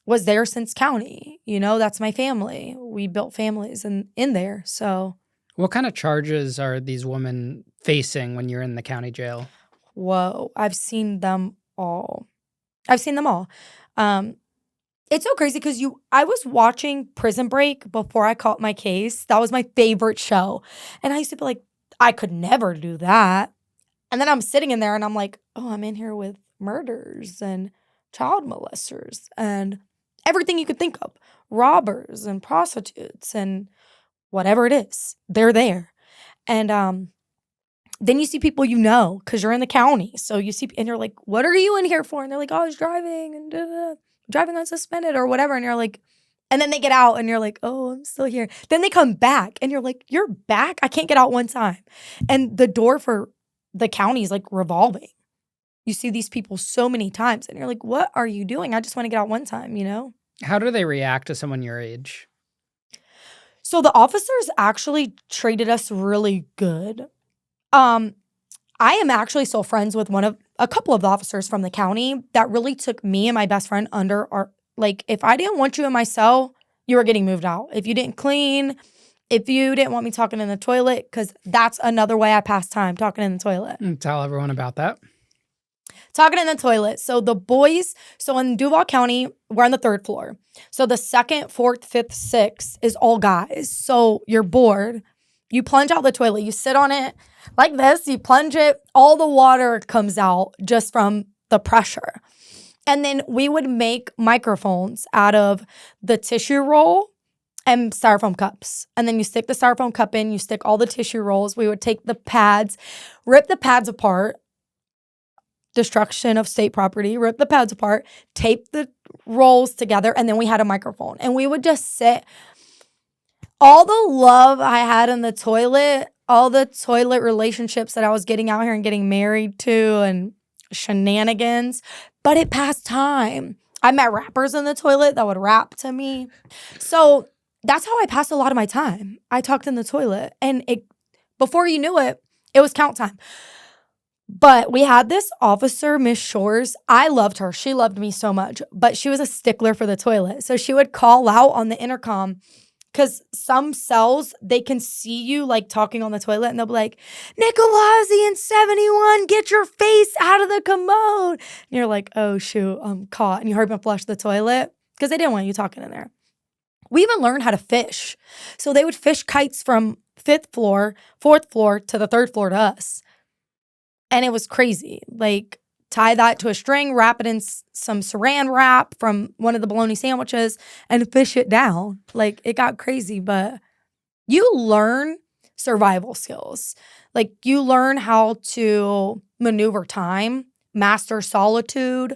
was there since county. That's my family. We built families in there. So, What kind of charges are these women facing when you're in the county jail? whoa, I've seen them all. I've seen them all. It's so crazy because I was watching Prison Break before I caught my case. That was my favorite show. And I used to be like, I could never do that. And then I'm sitting in there and I'm like, oh, I'm in here with murderers and child molesters and everything you could think of, robbers and prostitutes and whatever it is. They're there. And then you see people because you're in the county. So you see, and you're like, what are you in here for? And they're like, oh, I was driving and driving unsuspended or whatever. And you're like, and then they get out and you're like, oh, I'm still here. Then they come back and you're like, you're back? I can't get out one time. And the door for the county is like revolving. You see these people so many times and you're like, what are you doing? I just want to get out one time, How do they react to someone your age? So the officers actually treated us really good. I am actually still friends with a couple of the officers from the county that really took me and my best friend under if I didn't want you in my cell, you were getting moved out. If you didn't clean, if you didn't want me talking in the toilet, because that's another way I pass time, talking in the toilet. Tell everyone about that. Talking in the toilet. So in Duval County, we're on the 3rd floor. So the 2nd, 4th, 5th, 6th is all guys. So you're bored. You plunge out the toilet. You sit on it like this. You plunge it. All the water comes out just from the pressure. And then we would make microphones out of the tissue roll and styrofoam cups. And then you stick the styrofoam cup in. You stick all the tissue rolls. We would take the pads, rip the pads apart. Destruction of state property, rip the pads apart, tape the rolls together, and then we had a microphone. And we would just sit. All the love I had in the toilet, all the toilet relationships that I was getting out here and getting married to and shenanigans, but it passed time. I met rappers in the toilet that would rap to me. So that's how I passed a lot of my time. I talked in the toilet. And before you knew it, it was count time. But we had this officer, Miss Shores. I loved her. She loved me so much. But she was a stickler for the toilet. So she would call out on the intercom because some cells, they can see you like talking on the toilet and they'll be like, Nicolazzi in 71, get your face out of the commode. And you're like, oh, shoot, I'm caught. And you hurry up and flush the toilet because they didn't want you talking in there. We even learned how to fish. So they would fish kites from 5th floor, 4th floor to the 3rd floor to us. And it was crazy. Like, tie that to a string, wrap it in some saran wrap from one of the bologna sandwiches, and fish it down. Like, it got crazy. But you learn survival skills. Like, you learn how to maneuver time, master solitude,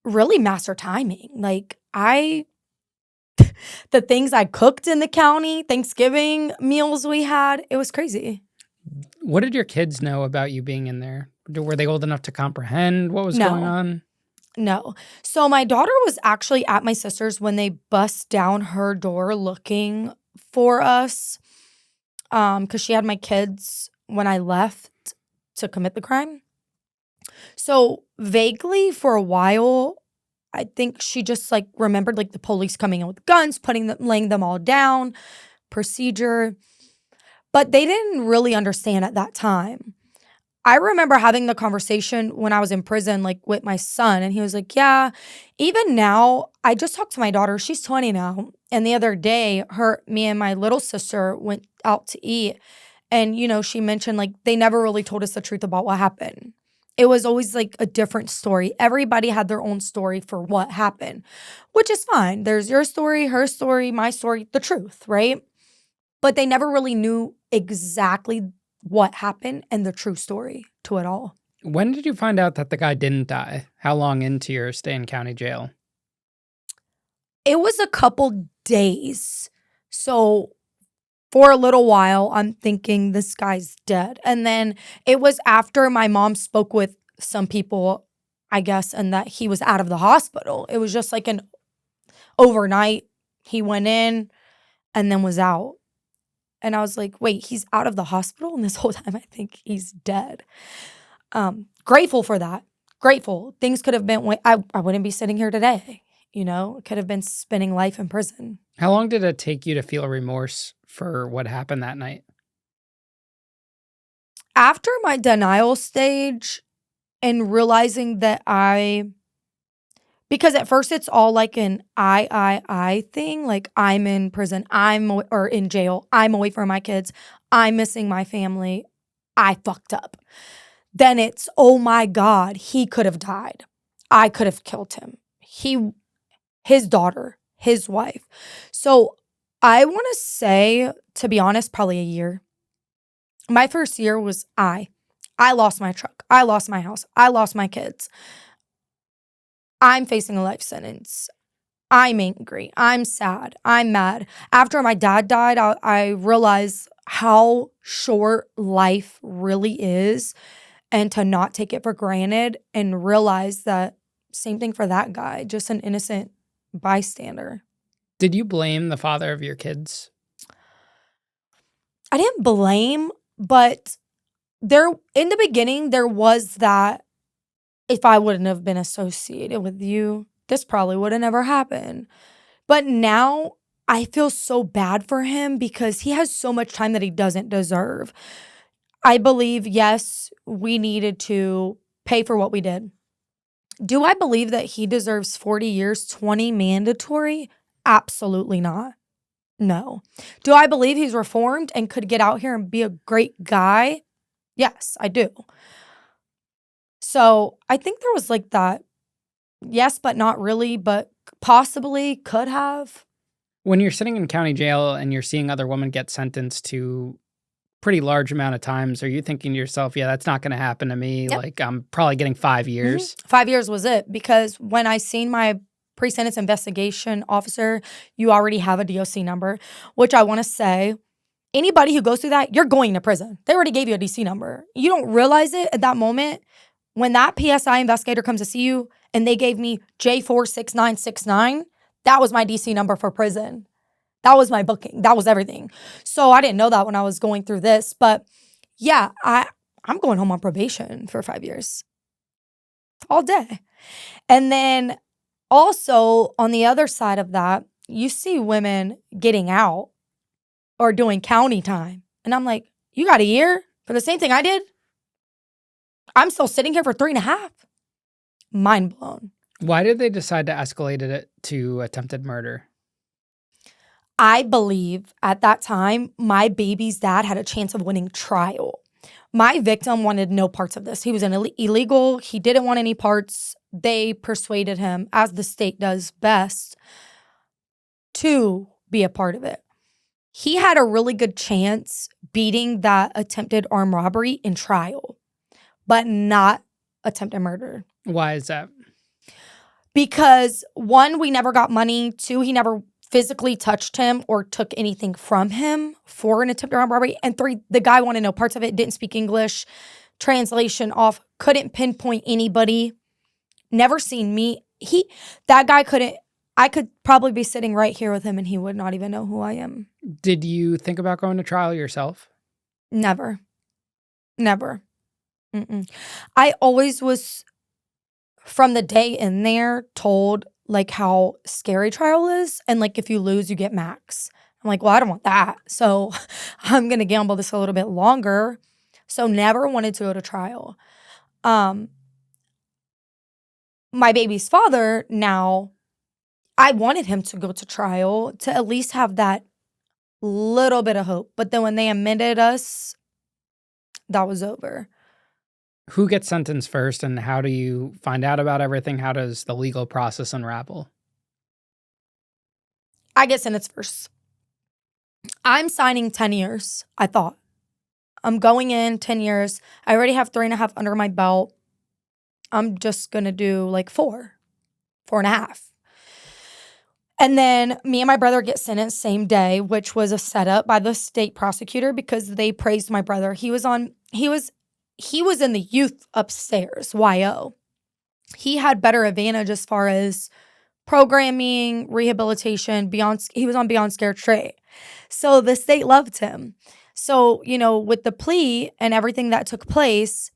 really master timing. Like, the things I cooked in the county, Thanksgiving meals we had, it was crazy. What did your kids know about you being in there? Were they old enough to comprehend what was going on? No. So my daughter was actually at my sister's when they bust down her door looking for us because she had my kids when I left to commit the crime. So vaguely for a while, I think she just like remembered like the police coming in with guns, laying them all down, procedure. But they didn't really understand at that time. I remember having the conversation when I was in prison, like with my son, and he was like, yeah, even now, I just talked to my daughter. She's 20 now. And the other day, me and my little sister went out to eat. And, she mentioned like they never really told us the truth about what happened. It was always like a different story. Everybody had their own story for what happened, which is fine. There's your story, her story, my story, the truth, right? But they never really knew exactly what happened and the true story to it all. When did you find out that the guy didn't die? How long into your stay in county jail? It was a couple days. So for a little while, I'm thinking this guy's dead. And then it was after my mom spoke with some people, I guess, and that he was out of the hospital. It was just like an overnight. He went in and then was out. And I was like, wait, he's out of the hospital? And this whole time I think he's dead. Grateful for that. Grateful. Things could have been, I wouldn't be sitting here today. Could have been spending life in prison. How long did it take you to feel remorse for what happened that night? After my denial stage and realizing that because at first it's all like an I thing, like I'm in prison, or in jail, I'm away from my kids, I'm missing my family, I fucked up. Then it's, oh my God, he could have died. I could have killed him. His daughter, his wife. So I want to say, to be honest, probably a year. My first year was I lost my truck. I lost my house. I lost my kids. I'm facing a life sentence. I'm angry. I'm sad. I'm mad. After my dad died, I realized how short life really is and to not take it for granted and realize that same thing for that guy, just an innocent bystander. Did you blame the father of your kids? I didn't blame, but in the beginning, there was that if I wouldn't have been associated with you, this probably would have never happened. But now I feel so bad for him because he has so much time that he doesn't deserve. I believe, yes, we needed to pay for what we did. Do I believe that he deserves 40 years, 20 mandatory? Absolutely not. No. Do I believe he's reformed and could get out here and be a great guy? Yes, I do. So I think there was like that, yes, but not really, but possibly could have. When you're sitting in county jail and you're seeing other women get sentenced to pretty large amount of times, are you thinking to yourself, yeah, that's not going to happen to me? Yep. Like, I'm probably getting 5 years. 5 years was it, because when I seen my pre-sentence investigation officer, you already have a DOC number, which I want to say, anybody who goes through that, you're going to prison. They already gave you a DC number. You don't realize it at that moment. When that PSI investigator comes to see you and they gave me J46969, that was my DC number for prison. That was my booking. That was everything. So I didn't know that when I was going through this. But yeah, I'm going home on probation for 5 years. All day. And then also on the other side of that, you see women getting out or doing county time. And I'm like, you got a year for the same thing I did? I'm still sitting here for 3.5. Mind blown. Why did they decide to escalate it to attempted murder? I believe at that time, my baby's dad had a chance of winning trial. My victim wanted no parts of this. He was an illegal. He didn't want any parts. They persuaded him, as the state does best, to be a part of it. He had a really good chance beating that attempted armed robbery in trial, but not attempted murder. Why is that? Because 1, we never got money. 2, he never physically touched him or took anything from him for an attempted armed robbery. And 3, the guy wanted no parts of it, didn't speak English, translation off, couldn't pinpoint anybody, never seen me. That guy couldn't, I could probably be sitting right here with him and he would not even know who I am. Did you think about going to trial yourself? Never. Never. Mm-mm. I always was, from the day in there, told like how scary trial is. And like, if you lose, you get max. I'm like, well, I don't want that. So I'm going to gamble this a little bit longer. So never wanted to go to trial. My baby's father, now, I wanted him to go to trial to at least have that little bit of hope. But then when they admitted us, that was over. Who gets sentenced first, and how do you find out about everything? How does the legal process unravel? I get sentenced first. I'm signing 10 years, I thought. I'm going in 10 years. I already have 3.5 under my belt. I'm just going to do like 4.5. And then me and my brother get sentenced same day, which was a setup by the state prosecutor because they praised my brother. He was in the youth upstairs, YO. He had better advantage as far as programming, rehabilitation, he was on Beyond Scared Straight. So the state loved him. So, with the plea and everything that took place,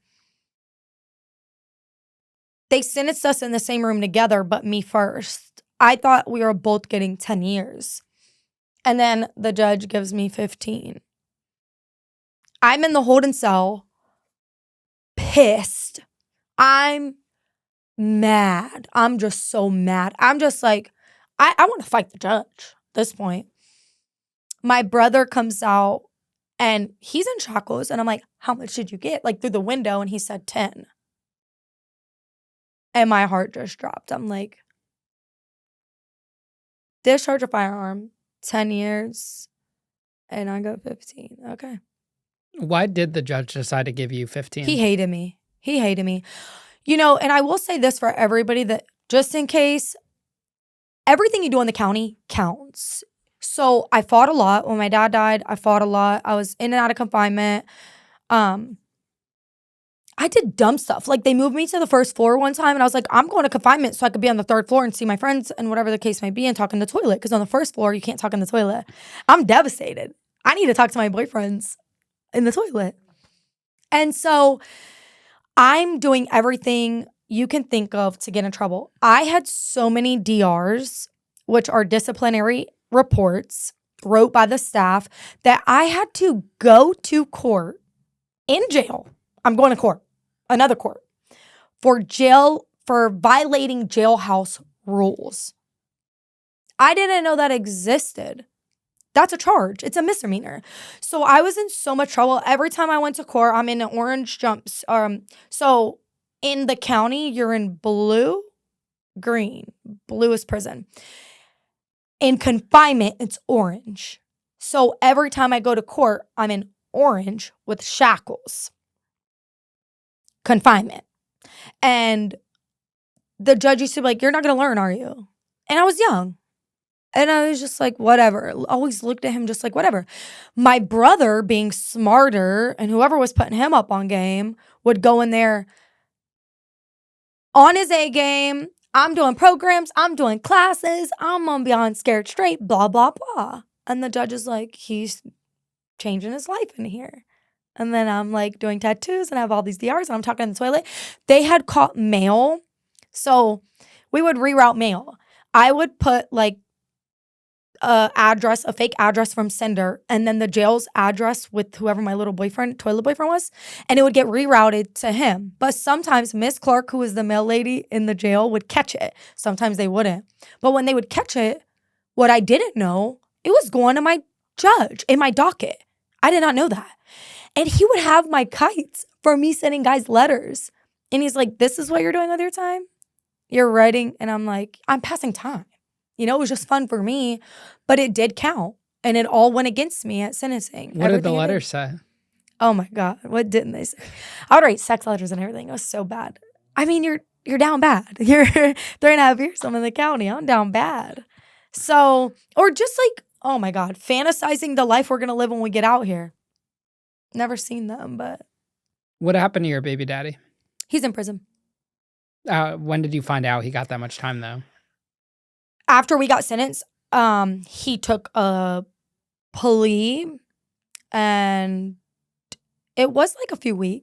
they sentenced us in the same room together, but me first. I thought we were both getting 10 years. And then the judge gives me 15. I'm in the holding cell, pissed. I'm mad. I'm just so mad. I'm just like, I want to fight the judge at this point. My brother comes out and he's in shackles. And I'm like, how much did you get? Like through the window. And he said 10. And my heart just dropped. I'm like, discharge a firearm, 10 years, and I got 15. Okay. Why did the judge decide to give you 15? He hated me. And I will say this for everybody that just in case, everything you do in the county counts. So I fought a lot. When my dad died, I fought a lot. I was in and out of confinement. I did dumb stuff. Like they moved me to the first floor one time and I was like, I'm going to confinement so I could be on the third floor and see my friends and whatever the case may be and talk in the toilet. Because on the first floor, you can't talk in the toilet. I'm devastated. I need to talk to my boyfriends in the toilet. And so I'm doing everything you can think of to get in trouble. I had so many DRs, which are disciplinary reports, wrote by the staff, that I had to go to court in jail. I'm going to court. Another court, for violating jailhouse rules. I didn't know that existed. That's a charge. It's a misdemeanor. So I was in so much trouble. Every time I went to court, I'm in an orange jumps. So in the county, you're in blue, green. Blue is prison. In confinement, it's orange. So every time I go to court, I'm in orange with shackles. Confinement. And the judge used to be like, you're not going to learn, are you? And I was young. And I was just like, whatever. Always looked at him just like, whatever. My brother, being smarter, and whoever was putting him up on game, would go in there on his A game. I'm doing programs. I'm doing classes. I'm on Beyond Scared Straight, blah, blah, blah. And the judge is like, he's changing his life in here. And then I'm like doing tattoos and I have all these DRs and I'm talking in the toilet. They had caught mail. So we would reroute mail. I would put like a fake address from sender, and then the jail's address with whoever my toilet boyfriend was, and it would get rerouted to him. But sometimes Miss Clark, who was the mail lady in the jail, would catch it. Sometimes they wouldn't. But when they would catch it, what I didn't know, it was going to my judge in my docket. I did not know that. And he would have my kites for me sending guys letters. And he's like, this is what you're doing with your time? You're writing? And I'm like, I'm passing time. It was just fun for me, but it did count. And it all went against me at sentencing. What did the letters say? Oh my God. What didn't they say? I would write sex letters and everything. It was so bad. I mean, you're down bad. You're 3.5 years I'm in the county. I'm down bad. So, or just like, oh my God, fantasizing the life we're going to live when we get out here. Never seen them, but. What happened to your baby daddy? He's in prison. When did you find out he got that much time though? After we got sentenced, he took a plea and it was like a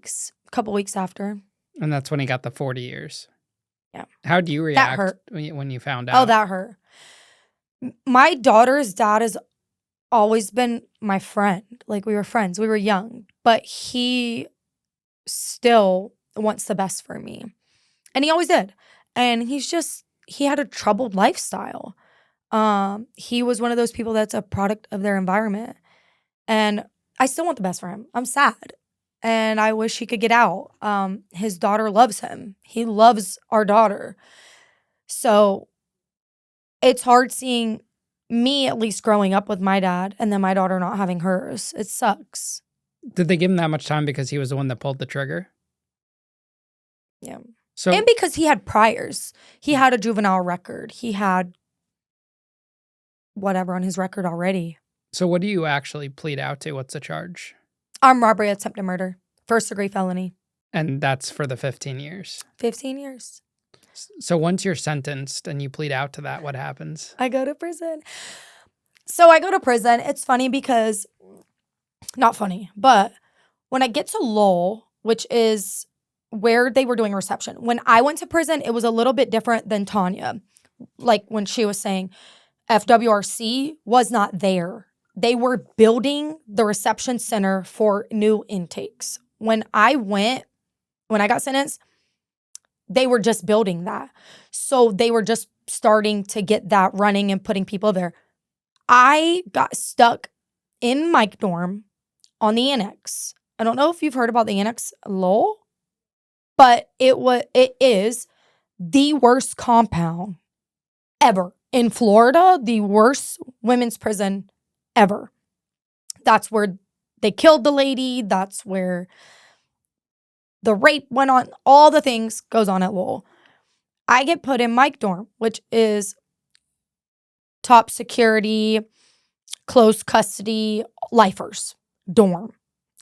couple weeks after. And that's when he got the 40 years. Yeah. How did you react that hurt. when you found out? Oh, that hurt. My daughter's dad has always been my friend. Like we were friends. We were young. But he still wants the best for me. And he always did. And he had a troubled lifestyle. He was one of those people that's a product of their environment. And I still want the best for him. I'm sad. And I wish he could get out. His daughter loves him. He loves our daughter. So it's hard seeing me at least growing up with my dad and then my daughter not having hers. It sucks. Did they give him that much time because he was the one that pulled the trigger? Yeah. So, And because he had priors. He had a juvenile record. He had whatever on his record already. so what do you actually plead out to? What's the charge? Armed robbery, attempted murder. First degree felony. And that's for the 15 years. 15 years. So once you're sentenced and you plead out to that, what happens? I go to prison. So I go to prison. It's funny because, not funny, but when I get to Lowell, which is where they were doing reception, when I went to prison, it was a little bit different than Tanya. Like when she was saying FWRC was not there. They were building the reception center for new intakes. When I got sentenced, they were just building that. So they were just starting to get that running and putting people there. I got stuck in Mike dorm on the annex. I don't know if you've heard about the annex Lowell, but it is the worst compound ever in Florida, the worst women's prison ever. That's where they killed the lady. That's where the rape went on. All the things goes on at Lowell. I get put in Mike dorm, which is top security, close custody, lifers dorm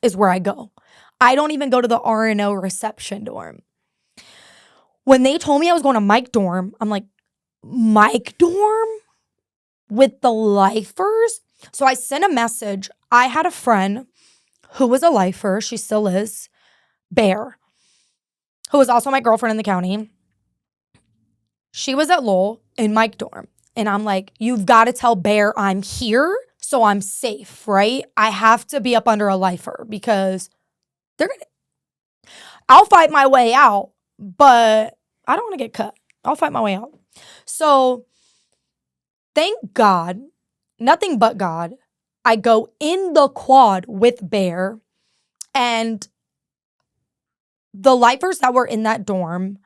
is where I go. I don't even go to the RNO reception dorm. When they told me I was going to Mike dorm, I'm like, Mike dorm with the lifers? So I sent a message. I had a friend who was a lifer. She still is. Bear, who was also my girlfriend in the county. She was at Lowell in Mike dorm. And I'm like, you've got to tell Bear I'm here so I'm safe, right? I have to be up under a lifer because I'll fight my way out, but I don't want to get cut. I'll fight my way out. So thank God, nothing but God, I go in the quad with Bear, and the lifers that were in that dorm,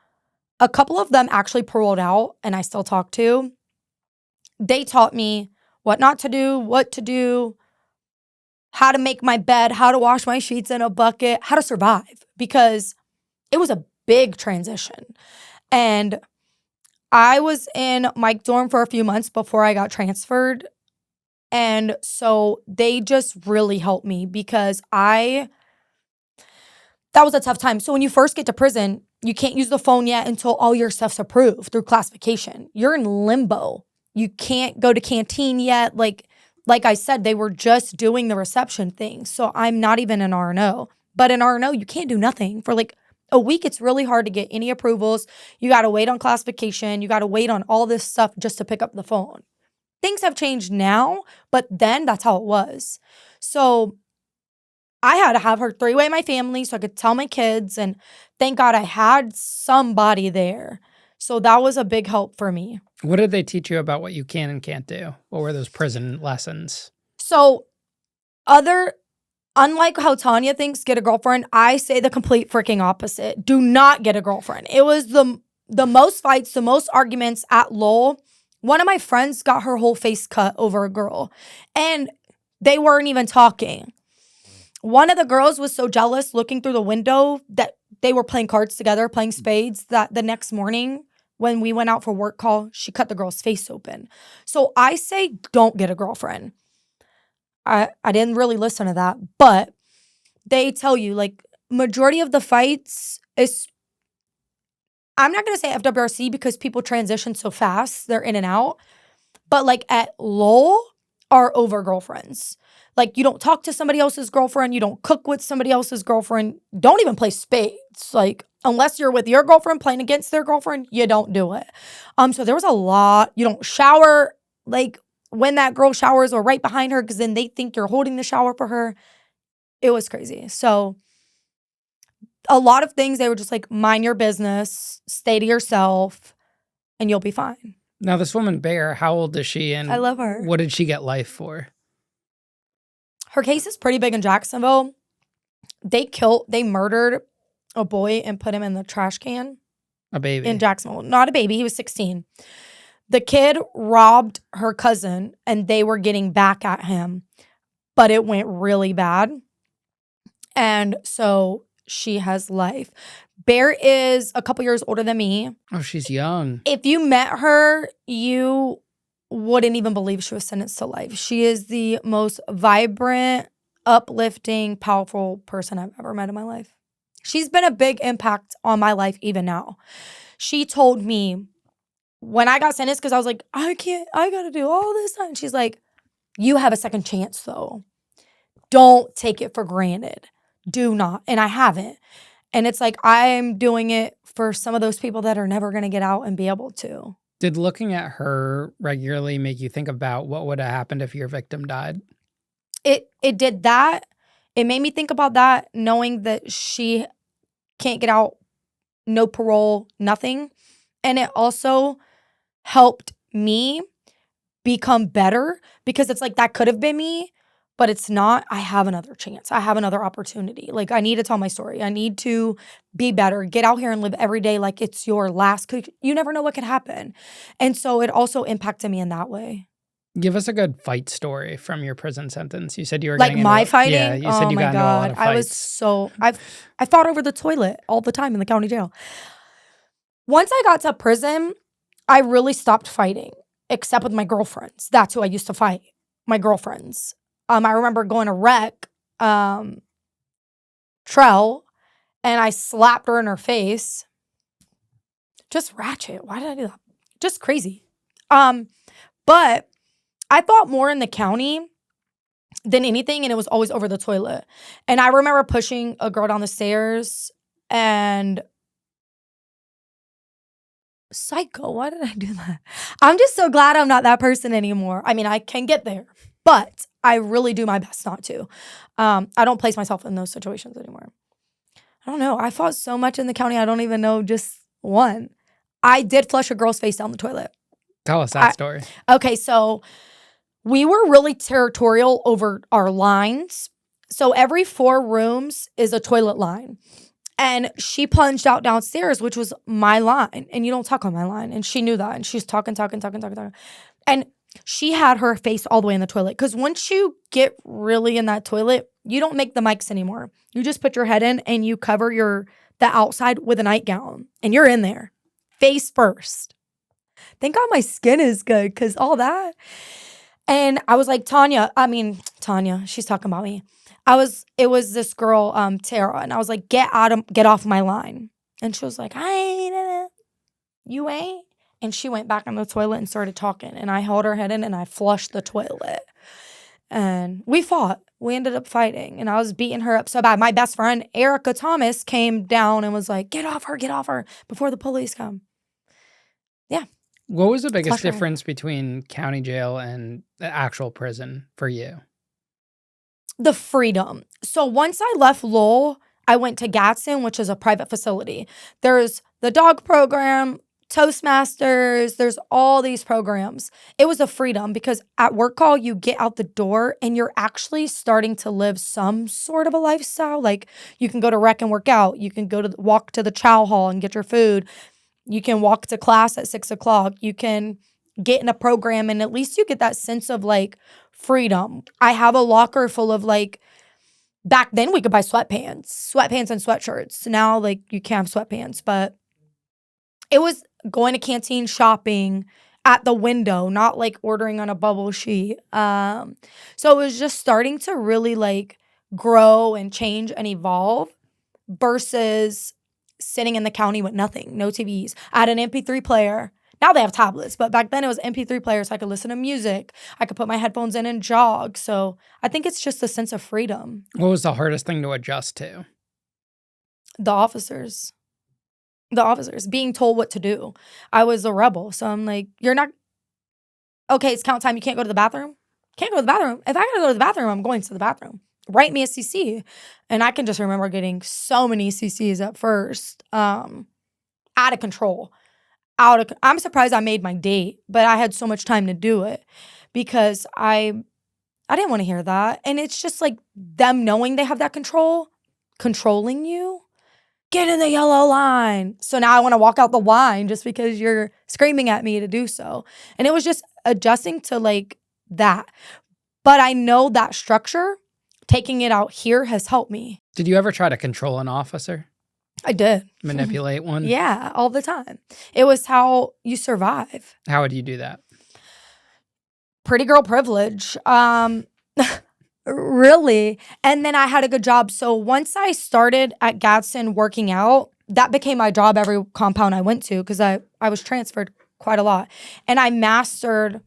a couple of them actually paroled out and I still talk to. They taught me what not to do, what to do, how to make my bed, how to wash my sheets in a bucket, how to survive, because it was a big transition. And I was in Mike dorm for a few months before I got transferred. And so they just really helped me because that was a tough time. So when you first get to prison, you can't use the phone yet until all your stuff's approved through classification. You're in limbo. You can't go to canteen yet. Like I said, they were just doing the reception thing. So I'm not even an RNO. But in RNO, you can't do nothing. For like a week, it's really hard to get any approvals. You got to wait on classification. You got to wait on all this stuff just to pick up the phone. Things have changed now, but then that's how it was. So I had to have her three-way my family so I could tell my kids. And thank God I had somebody there. So that was a big help for me. What did they teach you about what you can and can't do? What were those prison lessons? So unlike how Tanya thinks get a girlfriend, I say the complete freaking opposite. Do not get a girlfriend. It was the most fights, the most arguments at Lowell. One of my friends got her whole face cut over a girl. And they weren't even talking. One of the girls was so jealous looking through the window that they were playing cards together, playing spades, that the next morning when we went out for work call, she cut the girl's face open. So I say don't get a girlfriend. I didn't really listen to that, but they tell you like majority of the fights is, I'm not going to say FWRC because people transition so fast, they're in and out, but like at Lowell are over girlfriends. Like you don't talk to somebody else's girlfriend, you don't cook with somebody else's girlfriend, don't even play spades. Like unless you're with your girlfriend playing against their girlfriend, you don't do it. So there was a lot. You don't shower like when that girl showers or right behind her because then they think you're holding the shower for her. It was crazy. So a lot of things, they were just like, mind your business, stay to yourself, and you'll be fine. Now, this woman, Bear, how old is she? And I love her. What did she get life for? Her case is pretty big in Jacksonville. They murdered a boy and put him in the trash can. A baby. In Jacksonville. Not a baby. He was 16. The kid robbed her cousin and they were getting back at him, but it went really bad. And so she has life. Bear is a couple years older than me. Oh, she's young. If you met her, you wouldn't even believe she was sentenced to life. She is the most vibrant, uplifting, powerful person I've ever met in my life. She's been a big impact on my life even now. She told me when I got sentenced, because I was like, I got to do all this time. She's like, you have a second chance though. Don't take it for granted. Do not. And I haven't. And it's like, I'm doing it for some of those people that are never going to get out and be able to. Did looking at her regularly make you think about what would have happened if your victim died? It did that. It made me think about that, knowing that she can't get out, no parole, nothing. And it also helped me become better, because it's like, that could have been me, but it's not. I have another chance. I have another opportunity. Like, I need to tell my story. I need to be better, get out here and live every day like it's your last. 'Cause you never know what could happen. And so it also impacted me in that way. Give us a good fight story from your prison sentence. You said you were Like getting my into fighting? Yeah, you said Oh you my got into a lot God. of I was fights. I fought over the toilet all the time in the county jail. Once I got to prison, I really stopped fighting, except with my girlfriends. That's who I used to fight, my girlfriends. I remember going to rec, Trell, and I slapped her in her face. Just ratchet. Why did I do that? Just crazy. But I fought more in the county than anything, and it was always over the toilet. And I remember pushing a girl down the stairs, and psycho, why did I do that? I'm just so glad I'm not that person anymore. I mean, I can get there, but I really do my best not to. I don't place myself in those situations anymore. I don't know. I fought so much in the county, I don't even know just one. I did flush a girl's face down the toilet. Tell us that story. Okay, so we were really territorial over our lines. So every 4 rooms is a toilet line. And she plunged out downstairs, which was my line. And you don't talk on my line. And she knew that. And she was talking. And she had her face all the way in the toilet. Because once you get really in that toilet, you don't make the mics anymore. You just put your head in and you cover the outside with a nightgown. And you're in there, face first. Thank God my skin is good, because all that. And I was like, Tanya, she's talking about me. It was this girl, Tara, and I was like, get off my line. And she was like, I ain't in it. You ain't? And she went back in the toilet and started talking. And I held her head in and I flushed the toilet. And we fought. We ended up fighting. And I was beating her up so bad. My best friend, Erica Thomas, came down and was like, get off her, before the police come. Yeah. What was the biggest difference between county jail and the actual prison for you? The freedom. So once I left Lowell, I went to Gadsden, which is a private facility. There's the dog program, Toastmasters, there's all these programs. It was a freedom, because at work call, you get out the door and you're actually starting to live some sort of a lifestyle. Like, you can go to rec and work out. You can walk to the chow hall and get your food. You can walk to class at 6 o'clock. You can get in a program, and at least you get that sense of like freedom. I have a locker full of like, back then we could buy sweatpants and sweatshirts. Now like you can't have sweatpants, but it was going to canteen shopping at the window, not like ordering on a bubble sheet. So it was just starting to really like grow and change and evolve versus sitting in the county with nothing, no TVs. I had an MP3 player. Now they have tablets, but back then it was MP3 players. So I could listen to music. I could put my headphones in and jog. So I think it's just a sense of freedom. What was the hardest thing to adjust to? The officers being told what to do. I was a rebel. So I'm like, you're not, okay, it's count time. You can't go to the bathroom? Can't go to the bathroom. If I gotta go to the bathroom, I'm going to the bathroom. Write me a CC. And I can just remember getting so many CCs at first, out of control. I'm surprised I made my date, but I had so much time to do it, because I didn't want to hear that. And it's just like them knowing they have that controlling you. Get in the yellow line. So now I want to walk out the line just because you're screaming at me to do so. And it was just adjusting to like that. But I know that structure taking it out here has helped me. Did you ever try to control an officer? I did. Manipulate one? Yeah, all the time. It was how you survive. How would you do that? Pretty girl privilege. Really. And then I had a good job. So once I started at Gadsden working out, that became my job every compound I went to because I was transferred quite a lot. And I mastered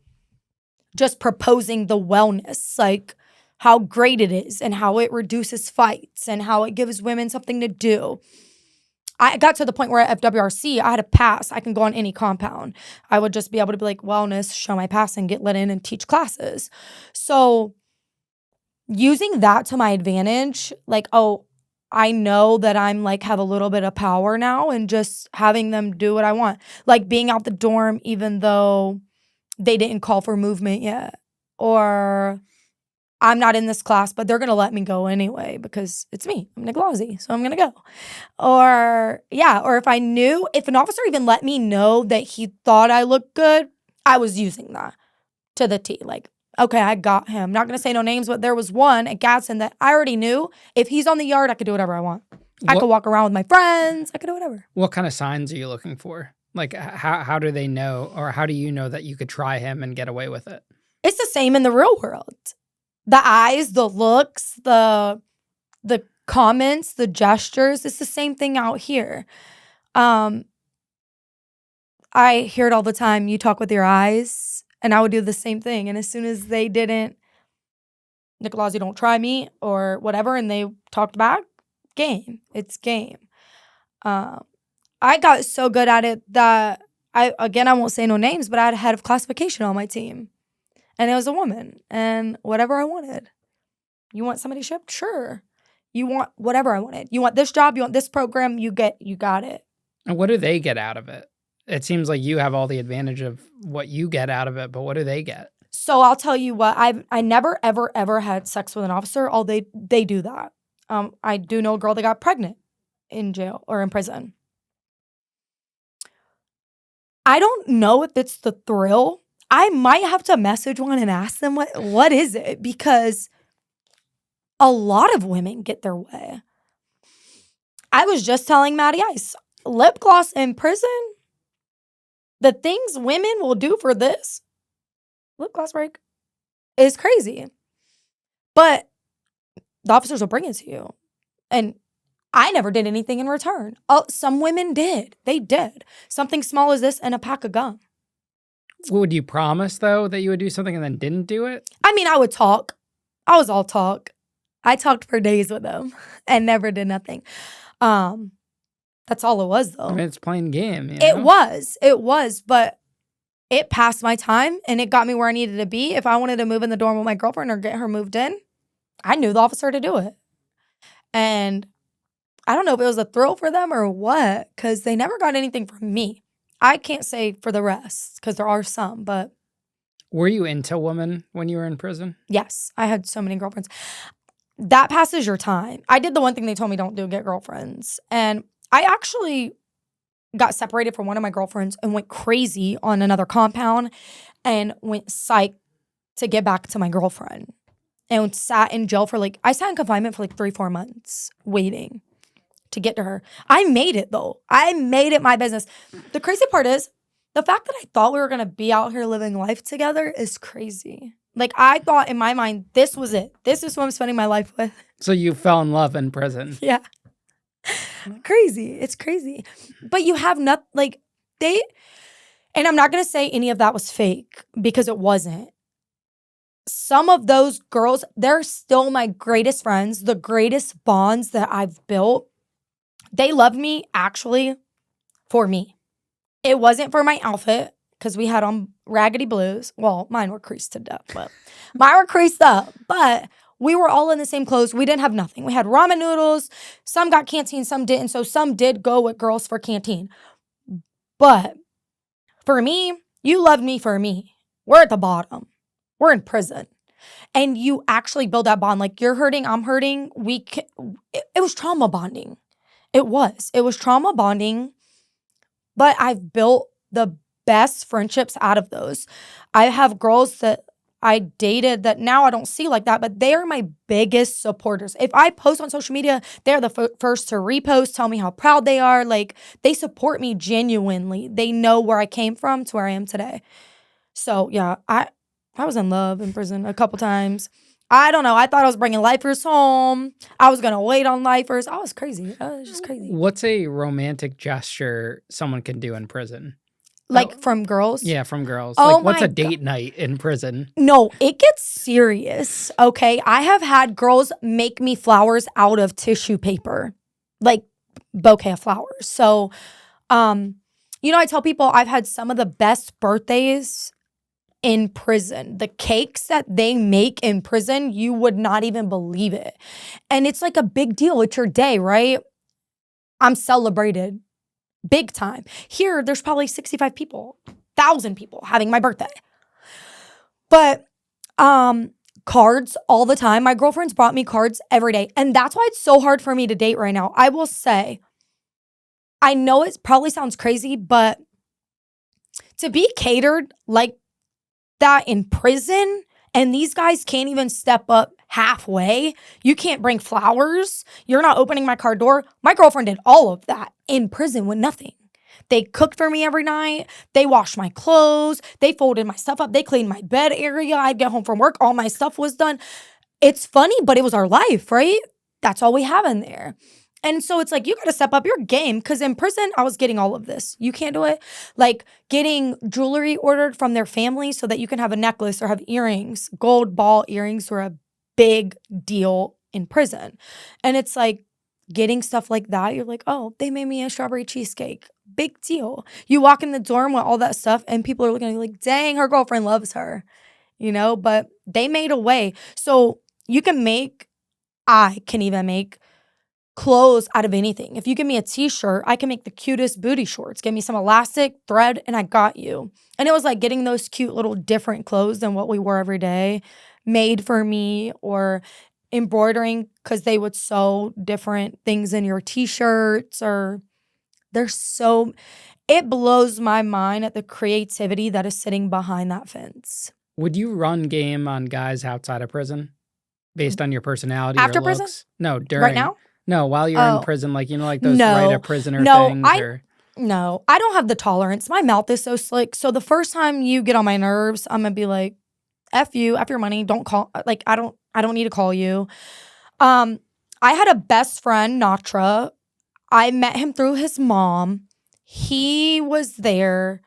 just proposing the wellness, like how great it is and how it reduces fights and how it gives women something to do. I got to the point where at FWRC, I had a pass. I can go on any compound. I would just be able to be like, wellness, show my pass and get let in and teach classes. So using that to my advantage, like, oh, I know that I'm like have a little bit of power now and just having them do what I want. Like being out the dorm even though they didn't call for movement yet. Or I'm not in this class, but they're going to let me go anyway because it's me. I'm Nicolazzi, so I'm going to go. Or if an officer even let me know that he thought I looked good, I was using that to the T. Like, okay, I got him. Not going to say no names, but there was one at Gadsden that I already knew. If he's on the yard, I could do whatever I want. I could walk around with my friends. I could do whatever. What kind of signs are you looking for? Like, how do they know, or how do you know that you could try him and get away with it? It's the same in the real world. The eyes, the looks, the comments, the gestures. It's the same thing out here. I hear it all the time. You talk with your eyes, and I would do the same thing. And as soon as they didn't, Nicolazzi, don't try me or whatever, and they talked back, game. It's game. I got so good at it that I won't say no names, but I had a head of classification on my team. And it was a woman. And whatever I wanted. You want somebody shipped? Sure. You want whatever I wanted. You want this job? You want this program? You got it. And what do they get out of it? It seems like you have all the advantage of what you get out of it, but what do they get? So I'll tell you what. I never, ever, ever had sex with an officer. They do that. I do know a girl that got pregnant in jail or in prison. I don't know if it's the thrill. I might have to message one and ask them what is it? Because a lot of women get their way. I was just telling Maddie Ice, lip gloss in prison, the things women will do for this lip gloss break is crazy. But the officers will bring it to you. And I never did anything in return. Some women did. They did. Something small as this and a pack of gum. Would you promise, though, that you would do something and then didn't do it? I mean, I would talk. I was all talk. I talked for days with them and never did nothing. That's all it was, though. I mean, it's playing game. You know? It was, but it passed my time and it got me where I needed to be. If I wanted to move in the dorm with my girlfriend or get her moved in, I knew the officer to do it. And I don't know if it was a thrill for them or what, because they never got anything from me. I can't say for the rest, because there are some, but... Were you into women when you were in prison? Yes. I had so many girlfriends. That passes your time. I did the one thing they told me don't do, get girlfriends. And I actually got separated from one of my girlfriends and went crazy on another compound and went psych to get back to my girlfriend. And sat in jail I sat in confinement for 3-4 months waiting to get to her. I made it, though. I made it my business. The crazy part is the fact that I thought we were going to be out here living life together is crazy. I thought in my mind, this was it. This is who I'm spending my life with. So you fell in love in prison. Yeah. Crazy. It's crazy. But you have and I'm not going to say any of that was fake because it wasn't. Some of those girls, they're still my greatest friends, the greatest bonds that I've built. They loved me, actually, for me. It wasn't for my outfit, because we had on raggedy blues. Well, mine were creased to death, but mine were creased up. But we were all in the same clothes. We didn't have nothing. We had ramen noodles. Some got canteen, some didn't. So some did go with girls for canteen. But for me, you loved me for me. We're at the bottom. We're in prison. And you actually build that bond. You're hurting, I'm hurting. It was trauma bonding. It was trauma bonding, but I've built the best friendships out of those. I have girls that I dated that now I don't see like that, but they are my biggest supporters. If I post on social media, they're the first to repost, tell me how proud they are. Like, they support me genuinely. They know where I came from to where I am today. So yeah, I was in love in prison a couple times. I don't know. I thought I was bringing lifers home. I was gonna wait on lifers. I was crazy. I was just crazy. What's a romantic gesture someone can do in prison? Like, from girls. Yeah, from girls. Oh Like, what's my a date night in prison? No, it gets serious. Okay, I have had girls make me flowers out of tissue paper, like bouquet of flowers. So, I tell people I've had some of the best birthdays in prison. The cakes that they make in prison, you would not even believe it. And it's like a big deal. It's your day, right? I'm celebrated big time. Here, there's probably 65 people, 1,000 people having my birthday. But cards all the time. My girlfriend's brought me cards every day. And that's why it's so hard for me to date right now. I will say, I know it probably sounds crazy, but to be catered like that in prison, and these guys can't even step up halfway. You can't bring flowers. You're not opening my car door. My girlfriend did all of that in prison with nothing. They cooked for me every night. They washed my clothes. They folded my stuff up. They cleaned my bed area. I'd get home from work. All my stuff was done. It's funny, but it was our life, right? That's all we have in there. And so it's like, you got to step up your game, because in prison, I was getting all of this. You can't do it. Like, getting jewelry ordered from their family so that you can have a necklace or have earrings. Gold ball earrings were a big deal in prison. And it's like, getting stuff like that, you're like, oh, they made me a strawberry cheesecake. Big deal. You walk in the dorm with all that stuff and people are looking at you like, dang, her girlfriend loves her, but they made a way. So I can even make clothes out of anything. If you give me a t-shirt, I can make the cutest booty shorts. Give me some elastic, thread, and I got you. And it was like getting those cute little different clothes than what we wore every day made for me, or embroidering, because they would sew different things in your t-shirts, or it blows my mind at the creativity that is sitting behind that fence. Would you run game on guys outside of prison based on your personality After or prison? looks? No, during. Right now? No, while you're in prison, like, like those No. right of prisoner No, things. No, I don't have the tolerance. My mouth is so slick. So the first time you get on my nerves, I'm gonna be like, F you, F your money. Don't call. Like, I don't need to call you. I had a best friend, Natra. I met him through his mom. He was there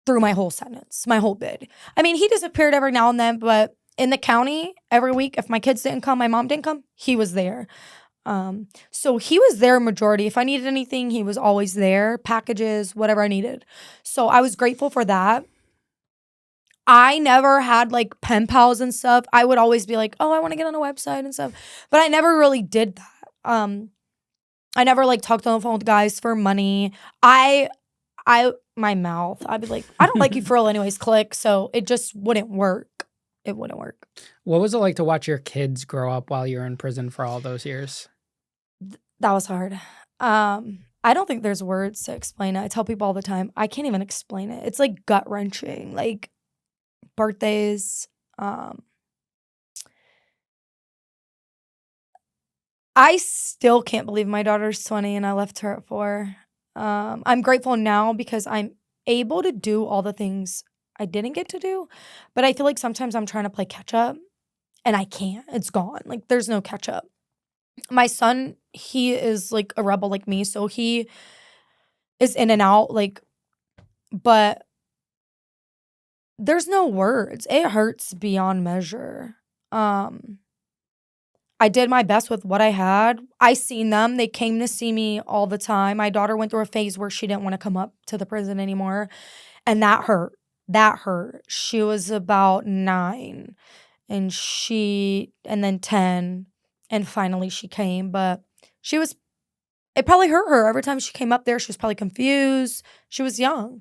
through my whole sentence, my whole bid. I mean, he disappeared every now and then, but in the county, every week, if my kids didn't come, my mom didn't come, he was there. So he was there majority. If I needed anything, he was always there. Packages, whatever I needed. So I was grateful for that. I never had like pen pals and stuff. I would always be like, oh, I want to get on a website and stuff. But I never really did that. I never like talked on the phone with guys for money. My mouth, I'd be like, I don't like you for real anyways, click. So it just wouldn't work. It wouldn't work. What was it like to watch your kids grow up while you were in prison for all those years? That was hard. I don't think there's words to explain it. I tell people all the time, I can't even explain it. It's like gut wrenching. Like, birthdays. I still can't believe my daughter's 20 and I left her at 4. I'm grateful now because I'm able to do all the things I didn't get to do. But I feel like sometimes I'm trying to play catch up and I can't. It's gone. Like, there's no catch up. My son, he is like a rebel like me. So he is in and out, like, but there's no words. It hurts beyond measure. I did my best with what I had. I seen them. They came to see me all the time. My daughter went through a phase where she didn't want to come up to the prison anymore. And that hurt. That hurt. She was about 9 and then 10. And finally she came. But it probably hurt her. Every time she came up there, she was probably confused. She was young.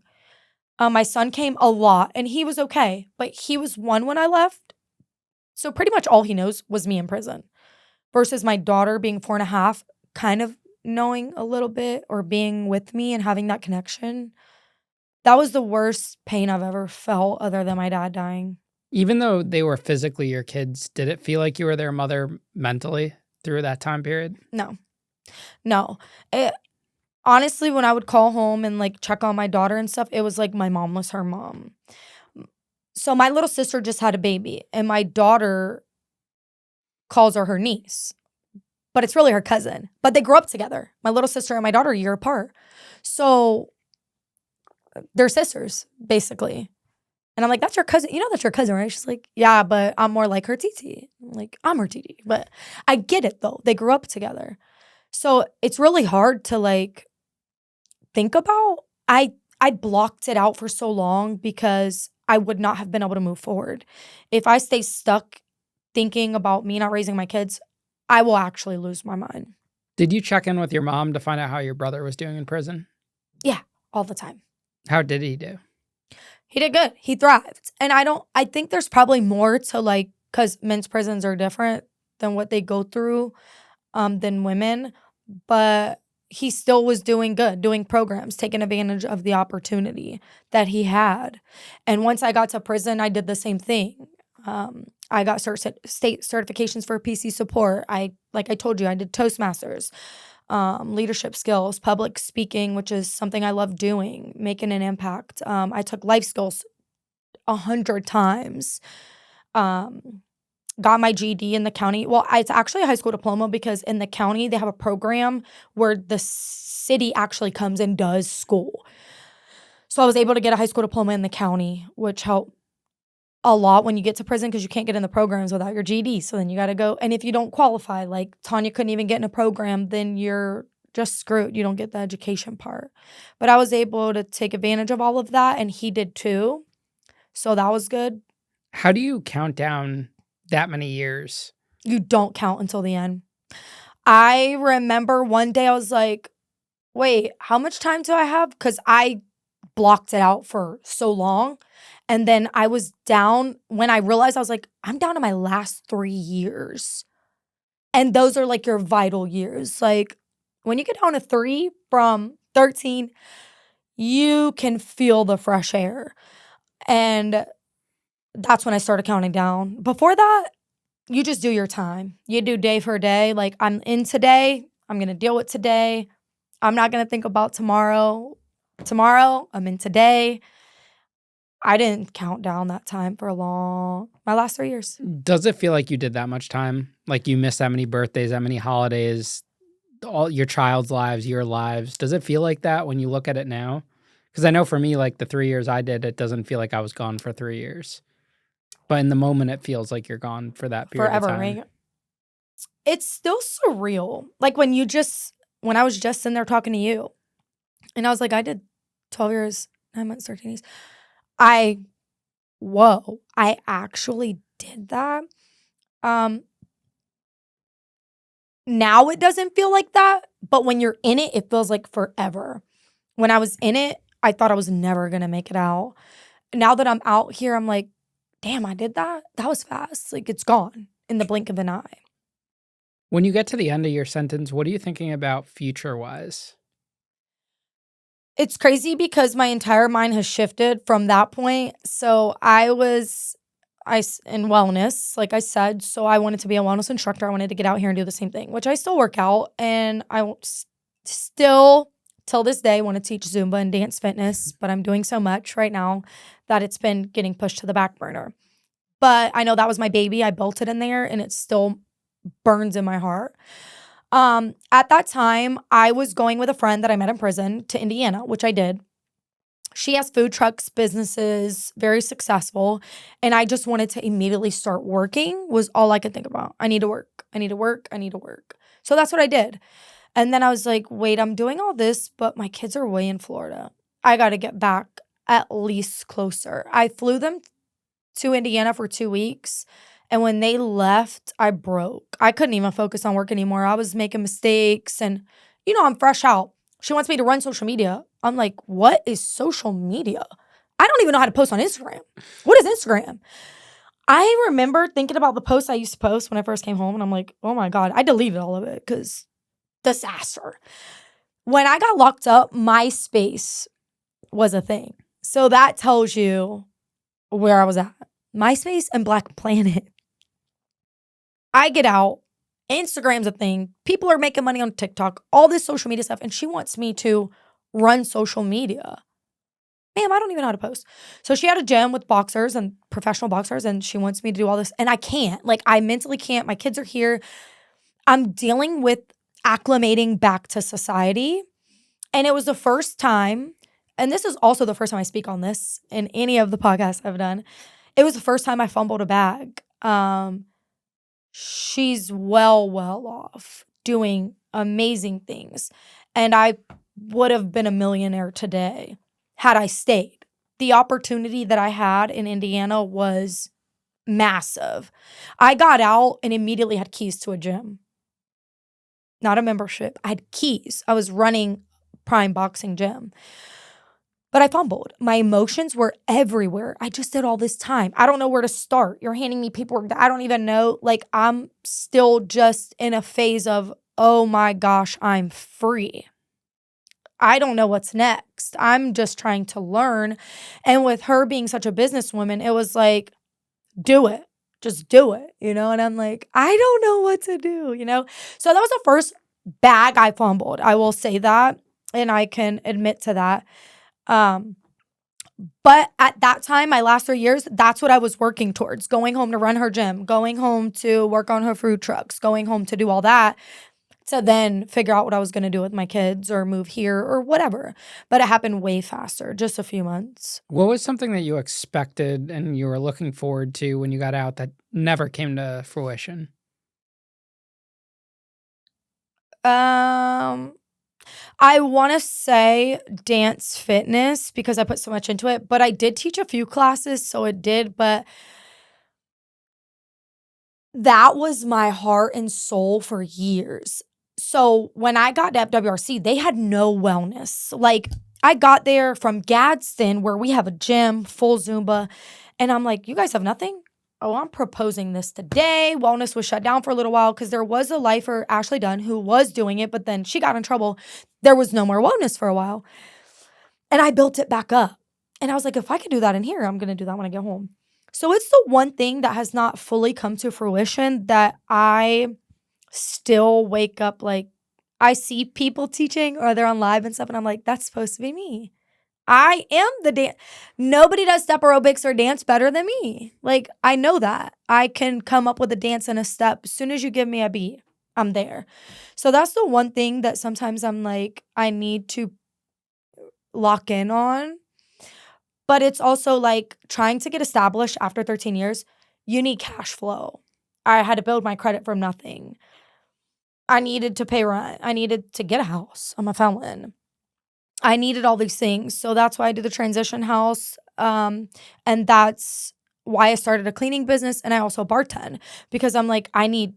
My son came a lot and he was okay. But he was 1 when I left. So pretty much all he knows was me in prison. Versus my daughter being 4.5, kind of knowing a little bit or being with me and having that connection. That was the worst pain I've ever felt other than my dad dying. Even though they were physically your kids, did it feel like you were their mother mentally through that time period? No. No. Honestly, when I would call home and, like, check on my daughter and stuff, it was like my mom was her mom. So my little sister just had a baby, and my daughter calls her niece, but it's really her cousin. But they grew up together. My little sister and my daughter are a year apart. So they're sisters, basically. And I'm like, "That's your cousin. You know that's your cousin, right?" She's like, "Yeah, but I'm more like her TT." I'm like, "I'm her TT." But I get it, though. They grew up together. So it's really hard to, like, think about. I blocked it out for so long because I would not have been able to move forward. If I stay stuck thinking about me not raising my kids, I will actually lose my mind. Did you check in with your mom to find out how your brother was doing in prison? Yeah, all the time. How did he do? He did good. He thrived. And I think there's probably more to, like, because men's prisons are different than what they go through than women, but he still was doing good, doing programs, taking advantage of the opportunity that he had. And once I got to prison, I did the same thing. I got state certifications for PC support. Like I told you, I did Toastmasters, leadership skills, public speaking, which is something I love doing, making an impact. I took life skills 100 times. Got my GED in the county. Well, it's actually a high school diploma because in the county, they have a program where the city actually comes and does school. So I was able to get a high school diploma in the county, which helped a lot when you get to prison because you can't get in the programs without your GED. So then you got to go. And if you don't qualify, like Tanya couldn't even get in a program, then you're just screwed. You don't get the education part. But I was able to take advantage of all of that, and he did too. So that was good. How do you count down that many years? You don't count until the end. I remember one day I was like, wait, how much time do I have? Because I blocked it out for so long. And then I was down when I realized I was like, I'm down to my last 3 years. And those are like your vital years. Like when you get down to 3 from 13, you can feel the fresh air. And that's when I started counting down. Before that, you just do your time. You do day for day. Like, I'm in today. I'm going to deal with today. I'm not going to think about tomorrow. Tomorrow, I'm in today. I didn't count down that time for my last 3 years. Does it feel like you did that much time? Like you missed that many birthdays, that many holidays, all your child's lives, your lives? Does it feel like that when you look at it now? Because I know for me, like the 3 years I did, it doesn't feel like I was gone for 3 years. But in the moment, it feels like you're gone for that period Forever, of time. right? It's still surreal. Like when I was just in there talking to you, and I was like, I did 12 years, 9 months, 13 days. I actually did that. Now it doesn't feel like that, but when you're in it, it feels like forever. When I was in it, I thought I was never gonna make it out. Now that I'm out here, I'm like, damn, I did that? That was fast. Like, it's gone in the blink of an eye. When you get to the end of your sentence, what are you thinking about future-wise? It's crazy because my entire mind has shifted from that point. So in wellness, like I said, so I wanted to be a wellness instructor. I wanted to get out here and do the same thing, which I still work out. And still, till this day, want to teach Zumba and dance fitness, but I'm doing so much right now that it's been getting pushed to the back burner. But I know that was my baby. I built it in there, and it still burns in my heart. At that time, I was going with a friend that I met in prison to Indiana, which I did. She has food trucks, businesses, very successful. And I just wanted to immediately start working was all I could think about. I need to work. I need to work. I need to work. So that's what I did. And then I was like, wait, I'm doing all this, but my kids are way in Florida. I got to get back at least closer. I flew them to Indiana for 2 weeks. And when they left, I broke. I couldn't even focus on work anymore. I was making mistakes. And, I'm fresh out. She wants me to run social media. I'm like, what is social media? I don't even know how to post on Instagram. What is Instagram? I remember thinking about the posts I used to post when I first came home. And I'm like, oh my God, I deleted all of it because disaster. When I got locked up, MySpace was a thing. So that tells you where I was at. MySpace and Black Planet. I get out. Instagram's a thing. People are making money on TikTok, all this social media stuff. And she wants me to run social media. Ma'am, I don't even know how to post. So she had a gym with boxers and professional boxers, and she wants me to do all this. And I can't. Like, I mentally can't. My kids are here. I'm dealing with acclimating back to society. And it was the first time, and this is also the first time I speak on this in any of the podcasts I've done. It was the first time I fumbled a bag. She's well off, doing amazing things. And I would have been a millionaire today had I stayed. The opportunity that I had in Indiana was massive. I got out and immediately had keys to a gym. Not a membership. I had keys. I was running Prime Boxing Gym. But I fumbled. My emotions were everywhere. I just did all this time. I don't know where to start. You're handing me paperwork that I don't even know. Like, I'm still just in a phase of, oh my gosh, I'm free. I don't know what's next. I'm just trying to learn. And with her being such a businesswoman, it was like, do it. Just do it, And I'm like, I don't know what to do, So that was the first bag I fumbled. I will say that. And I can admit to that. But at that time, my last 3 years, that's what I was working towards. Going home to run her gym, going home to work on her food trucks, going home to do all that, to then figure out what I was going to do with my kids or move here or whatever. But it happened way faster, just a few months. What was something that you expected and you were looking forward to when you got out that never came to fruition? I want to say dance fitness because I put so much into it, but I did teach a few classes, so it did, but that was my heart and soul for years. So when I got to FWRC, they had no wellness. Like, I got there from Gadsden, where we have a gym, full Zumba, and I'm like, you guys have nothing? Oh, I'm proposing this today. Wellness was shut down for a little while because there was a lifer, Ashley Dunn, who was doing it, but then she got in trouble. There was no more wellness for a while. And I built it back up. And I was like, if I could do that in here, I'm going to do that when I get home. So it's the one thing that has not fully come to fruition that I still wake up like, I see people teaching or they're on live and stuff, and I'm like, that's supposed to be me. I am the dance. Nobody does step aerobics or dance better than me. Like, I know that. I can come up with a dance and a step. As soon as you give me a beat, I'm there. So that's the one thing that sometimes I'm like, I need to lock in on. But it's also like trying to get established after 13 years, you need cash flow. I had to build my credit from nothing. I needed to pay rent. I needed to get a house. I'm a felon. I needed all these things. So that's why I did the transition house. And that's why I started a cleaning business. And I also bartend because I'm like, I need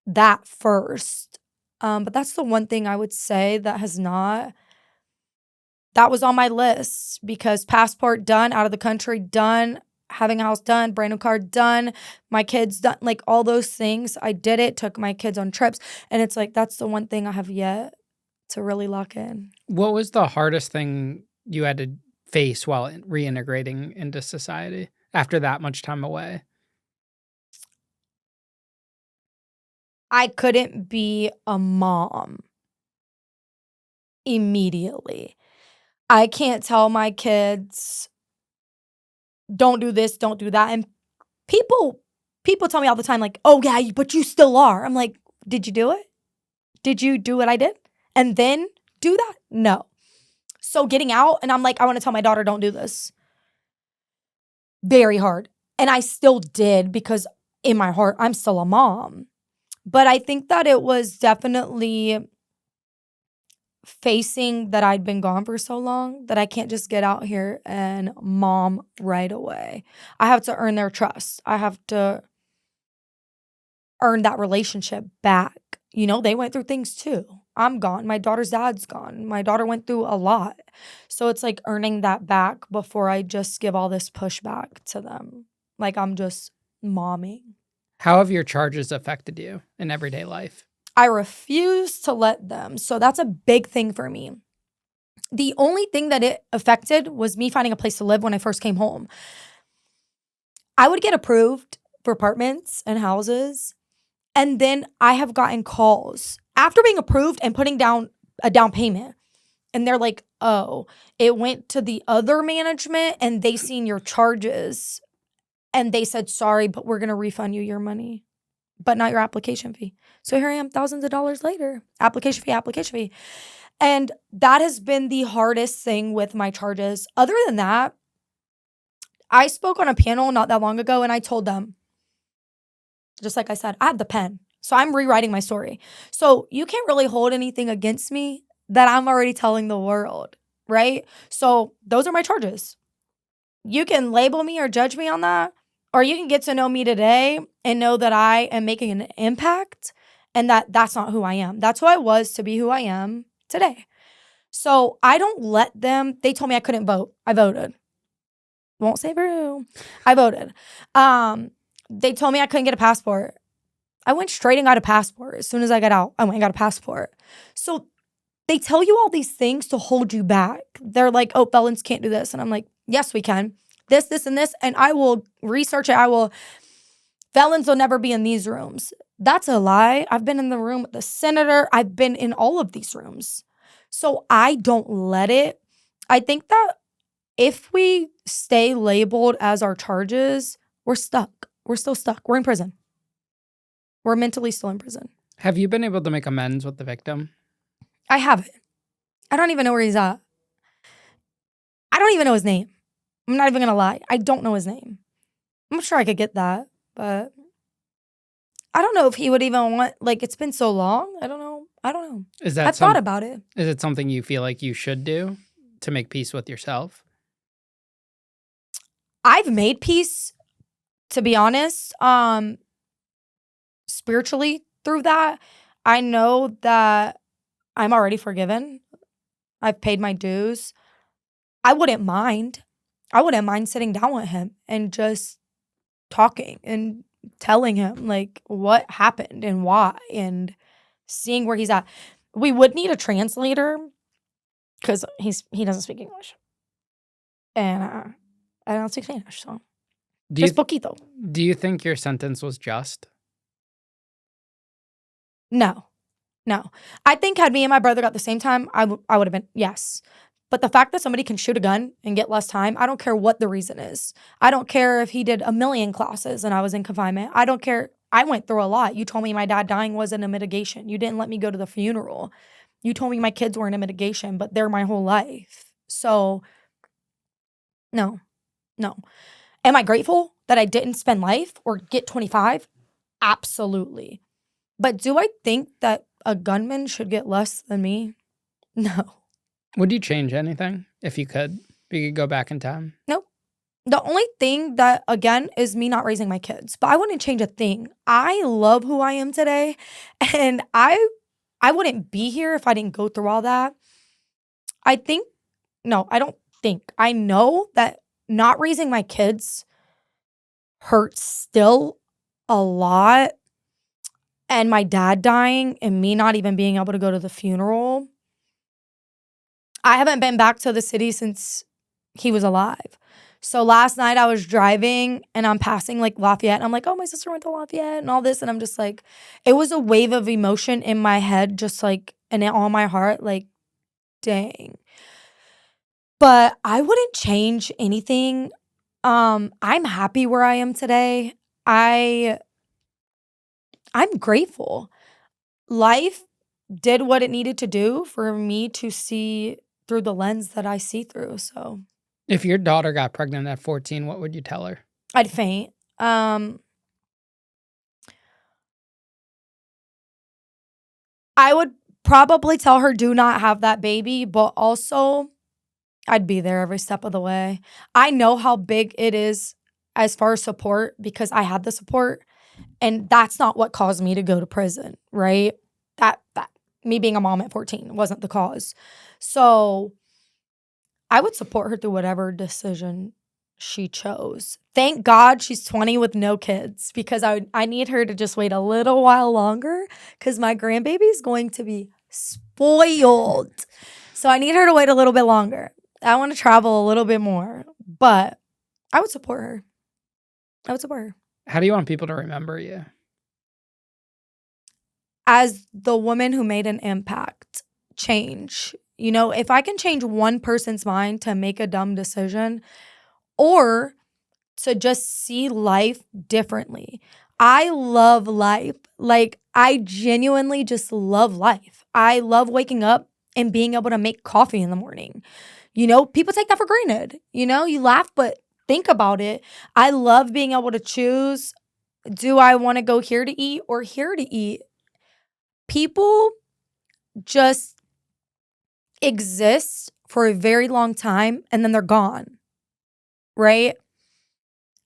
that first. But that's the one thing I would say that has not. That was on my list because passport done, out of the country done, having a house done, brand new car done, my kids done, like all those things. I did it, took my kids on trips. And it's like, that's the one thing I have yet to really lock in. What was the hardest thing you had to face while reintegrating into society after that much time away? I couldn't be a mom immediately. I can't tell my kids, don't do this, don't do that. And people tell me all the time, like, oh yeah, but you still are. I'm like, did you do it? Did you do what I did? And then do that? No. So getting out, and I'm like, I want to tell my daughter, don't do this. Very hard. And I still did because in my heart, I'm still a mom. But I think that it was definitely facing that I'd been gone for so long that I can't just get out here and mom right away. I have to earn their trust. I have to earn that relationship back. They went through things too. I'm gone. My daughter's dad's gone. My daughter went through a lot. So it's like earning that back before I just give all this pushback to them. Like I'm just momming. How have your charges affected you in everyday life? I refuse to let them. So that's a big thing for me. The only thing that it affected was me finding a place to live when I first came home. I would get approved for apartments and houses. And then I have gotten calls after being approved and putting down a down payment. And they're like, oh, it went to the other management and they seen your charges. And they said, sorry, but we're going to refund you your money, but not your application fee. So here I am thousands of dollars later. Application fee. And that has been the hardest thing with my charges. Other than that, I spoke on a panel not that long ago and I told them, just like I said, I have the pen. So I'm rewriting my story. So you can't really hold anything against me that I'm already telling the world, right? So those are my charges. You can label me or judge me on that, or you can get to know me today and know that I am making an impact and that that's not who I am. That's who I was to be who I am today. So I don't let them, they told me I couldn't vote. I voted. Won't say who. I voted. They told me I couldn't get a passport. I went straight and got a passport. As soon as I got out, I went and got a passport. So they tell you all these things to hold you back. They're like, oh, felons can't do this. And I'm like, yes, we can. This, and this. And I will research it. Felons will never be in these rooms. That's a lie. I've been in the room with the senator. I've been in all of these rooms. So I don't let it. I think that if we stay labeled as our charges, we're stuck. We're still stuck. We're in prison. We're mentally still in prison. Have you been able to make amends with the victim? I haven't. I don't even know where he's at. I don't even know his name. I'm not even going to lie. I don't know his name. I'm sure I could get that, but I don't know if he would even want, like, it's been so long. I don't know. I've thought about it. Is it something you feel like you should do to make peace with yourself? I've made peace, to be honest, spiritually through that. I know that I'm already forgiven. I've paid my dues. I wouldn't mind sitting down with him and just talking and telling him like what happened and why and seeing where he's at. We would need a translator because he doesn't speak English. And I don't speak Spanish, so just poquito. Do you think your sentence was just? No. I think had me and my brother got the same time, I would have been, yes. But the fact that somebody can shoot a gun and get less time, I don't care what the reason is. I don't care if he did 1,000,000 classes and I was in confinement. I don't care. I went through a lot. You told me my dad dying wasn't a mitigation. You didn't let me go to the funeral. You told me my kids weren't a mitigation, but they're my whole life. So, no. Am I grateful that I didn't spend life or get 25? Absolutely. But do I think that a gunman should get less than me? No. Would you change anything if you could? If you could go back in time? Nope. The only thing that, again, is me not raising my kids. But I wouldn't change a thing. I love who I am today. And I wouldn't be here if I didn't go through all that. I don't think. I know that not raising my kids hurts still a lot. And my dad dying and me not even being able to go to the funeral. I haven't been back to the city since he was alive. So last night I was driving and I'm passing like Lafayette. And I'm like, oh, my sister went to Lafayette and all this. And I'm just like, it was a wave of emotion in my head, just like, and on my heart, like, dang. But I wouldn't change anything. I'm happy where I am today. I'm grateful. Life did what it needed to do for me to see through the lens that I see through. So if your daughter got pregnant at 14, what would you tell her? I'd faint. I would probably tell her do not have that baby, but also I'd be there every step of the way. I know how big it is as far as support because I had the support. And that's not what caused me to go to prison, right? That me being a mom at 14 wasn't the cause. So I would support her through whatever decision she chose. Thank God she's 20 with no kids because I need her to just wait a little while longer because my grandbaby is going to be spoiled. So I need her to wait a little bit longer. I want to travel a little bit more, but I would support her. I would support her. How do you want people to remember you? As the woman who made an impact, change. You know, if I can change one person's mind to make a dumb decision or to just see life differently. I love life. Like, I genuinely just love life. I love waking up and being able to make coffee in the morning. You know, people take that for granted. You know, you laugh, but think about it. I love being able to choose, do I want to go here to eat or here to eat? People just exist for a very long time and then they're gone, right?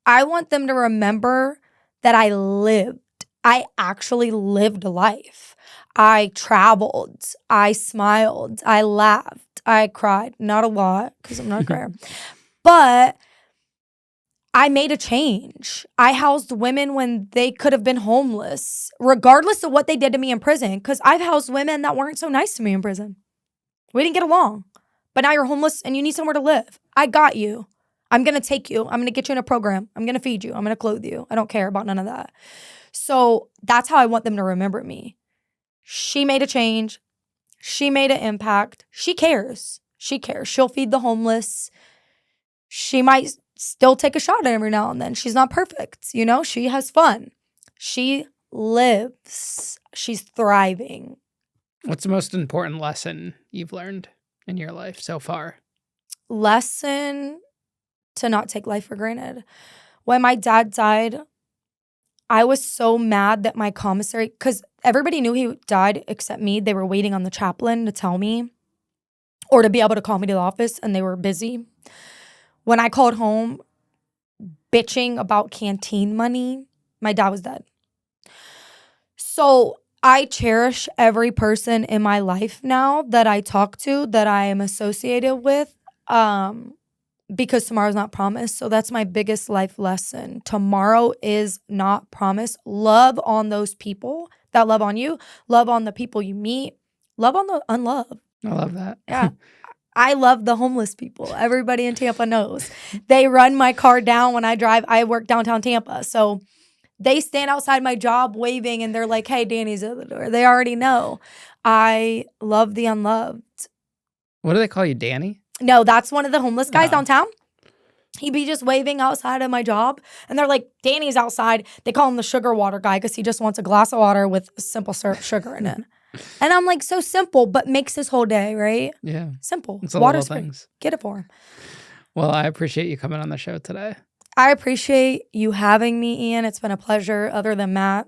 I want them to remember that I lived. I actually lived life. I traveled. I smiled. I laughed. I cried. Not a lot because I'm not a crier. But I made a change. I housed women when they could have been homeless, regardless of what they did to me in prison, because I've housed women that weren't so nice to me in prison. We didn't get along. But now you're homeless and you need somewhere to live. I got you. I'm going to take you. I'm going to get you in a program. I'm going to feed you. I'm going to clothe you. I don't care about none of that. So that's how I want them to remember me. She made a change. She made an impact. She cares. She cares. She'll feed the homeless. She might still take a shot every now and then. She's not perfect. You know, she has fun. She lives. She's thriving. What's the most important lesson you've learned in your life so far? Lesson to not take life for granted. When my dad died, I was so mad that my commissary, because everybody knew he died except me. They were waiting on the chaplain to tell me or to be able to call me to the office, and they were busy. When I called home bitching about canteen money, my dad was dead. So I cherish every person in my life now that I talk to, that I am associated with, because tomorrow's not promised. So that's my biggest life lesson. Tomorrow is not promised. Love on those people that love on you. Love on the people you meet. Love on the unloved. I love that. Yeah. I love the homeless people. Everybody in Tampa knows. They run my car down when I drive. I work downtown Tampa. So they stand outside my job waving and they're like, hey, Danny's at the door. They already know. I love the unloved. What do they call you, Danny? No, that's one of the homeless guys downtown. He'd be just waving outside of my job. And they're like, Danny's outside. They call him the sugar water guy because he just wants a glass of water with simple syrup sugar in it. And I'm like, so simple, but makes his whole day, right? Yeah. Simple. It's the Water's little free. things. Get it for him. Well, I appreciate you coming on the show today. I appreciate you having me, Ian. It's been a pleasure. Other than Matt.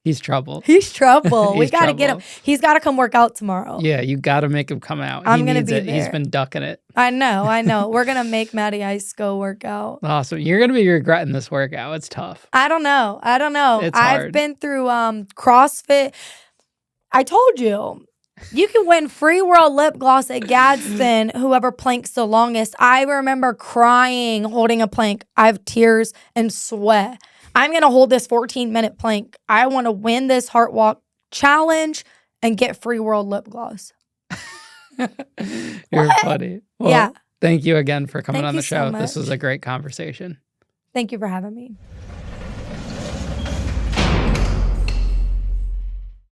He's trouble. He's trouble. We He's got to get him. He's got to come work out tomorrow. Yeah, you got to make him come out. I'm going to be it. there. He's been ducking it. I know. We're going to make Maddie Ice go work out. Awesome. You're going to be regretting this workout. It's tough. I don't know. It's hard. I've been through CrossFit. I told you. You can win free world lip gloss at Gadsden, whoever planks the longest. I remember crying holding a plank. I have tears and sweat. I'm going to hold this 14-minute plank. I want to win this Heart Walk challenge and get free world lip gloss. You're funny. Well, yeah. Thank you again for coming on the show. So much. This was a great conversation. Thank you for having me.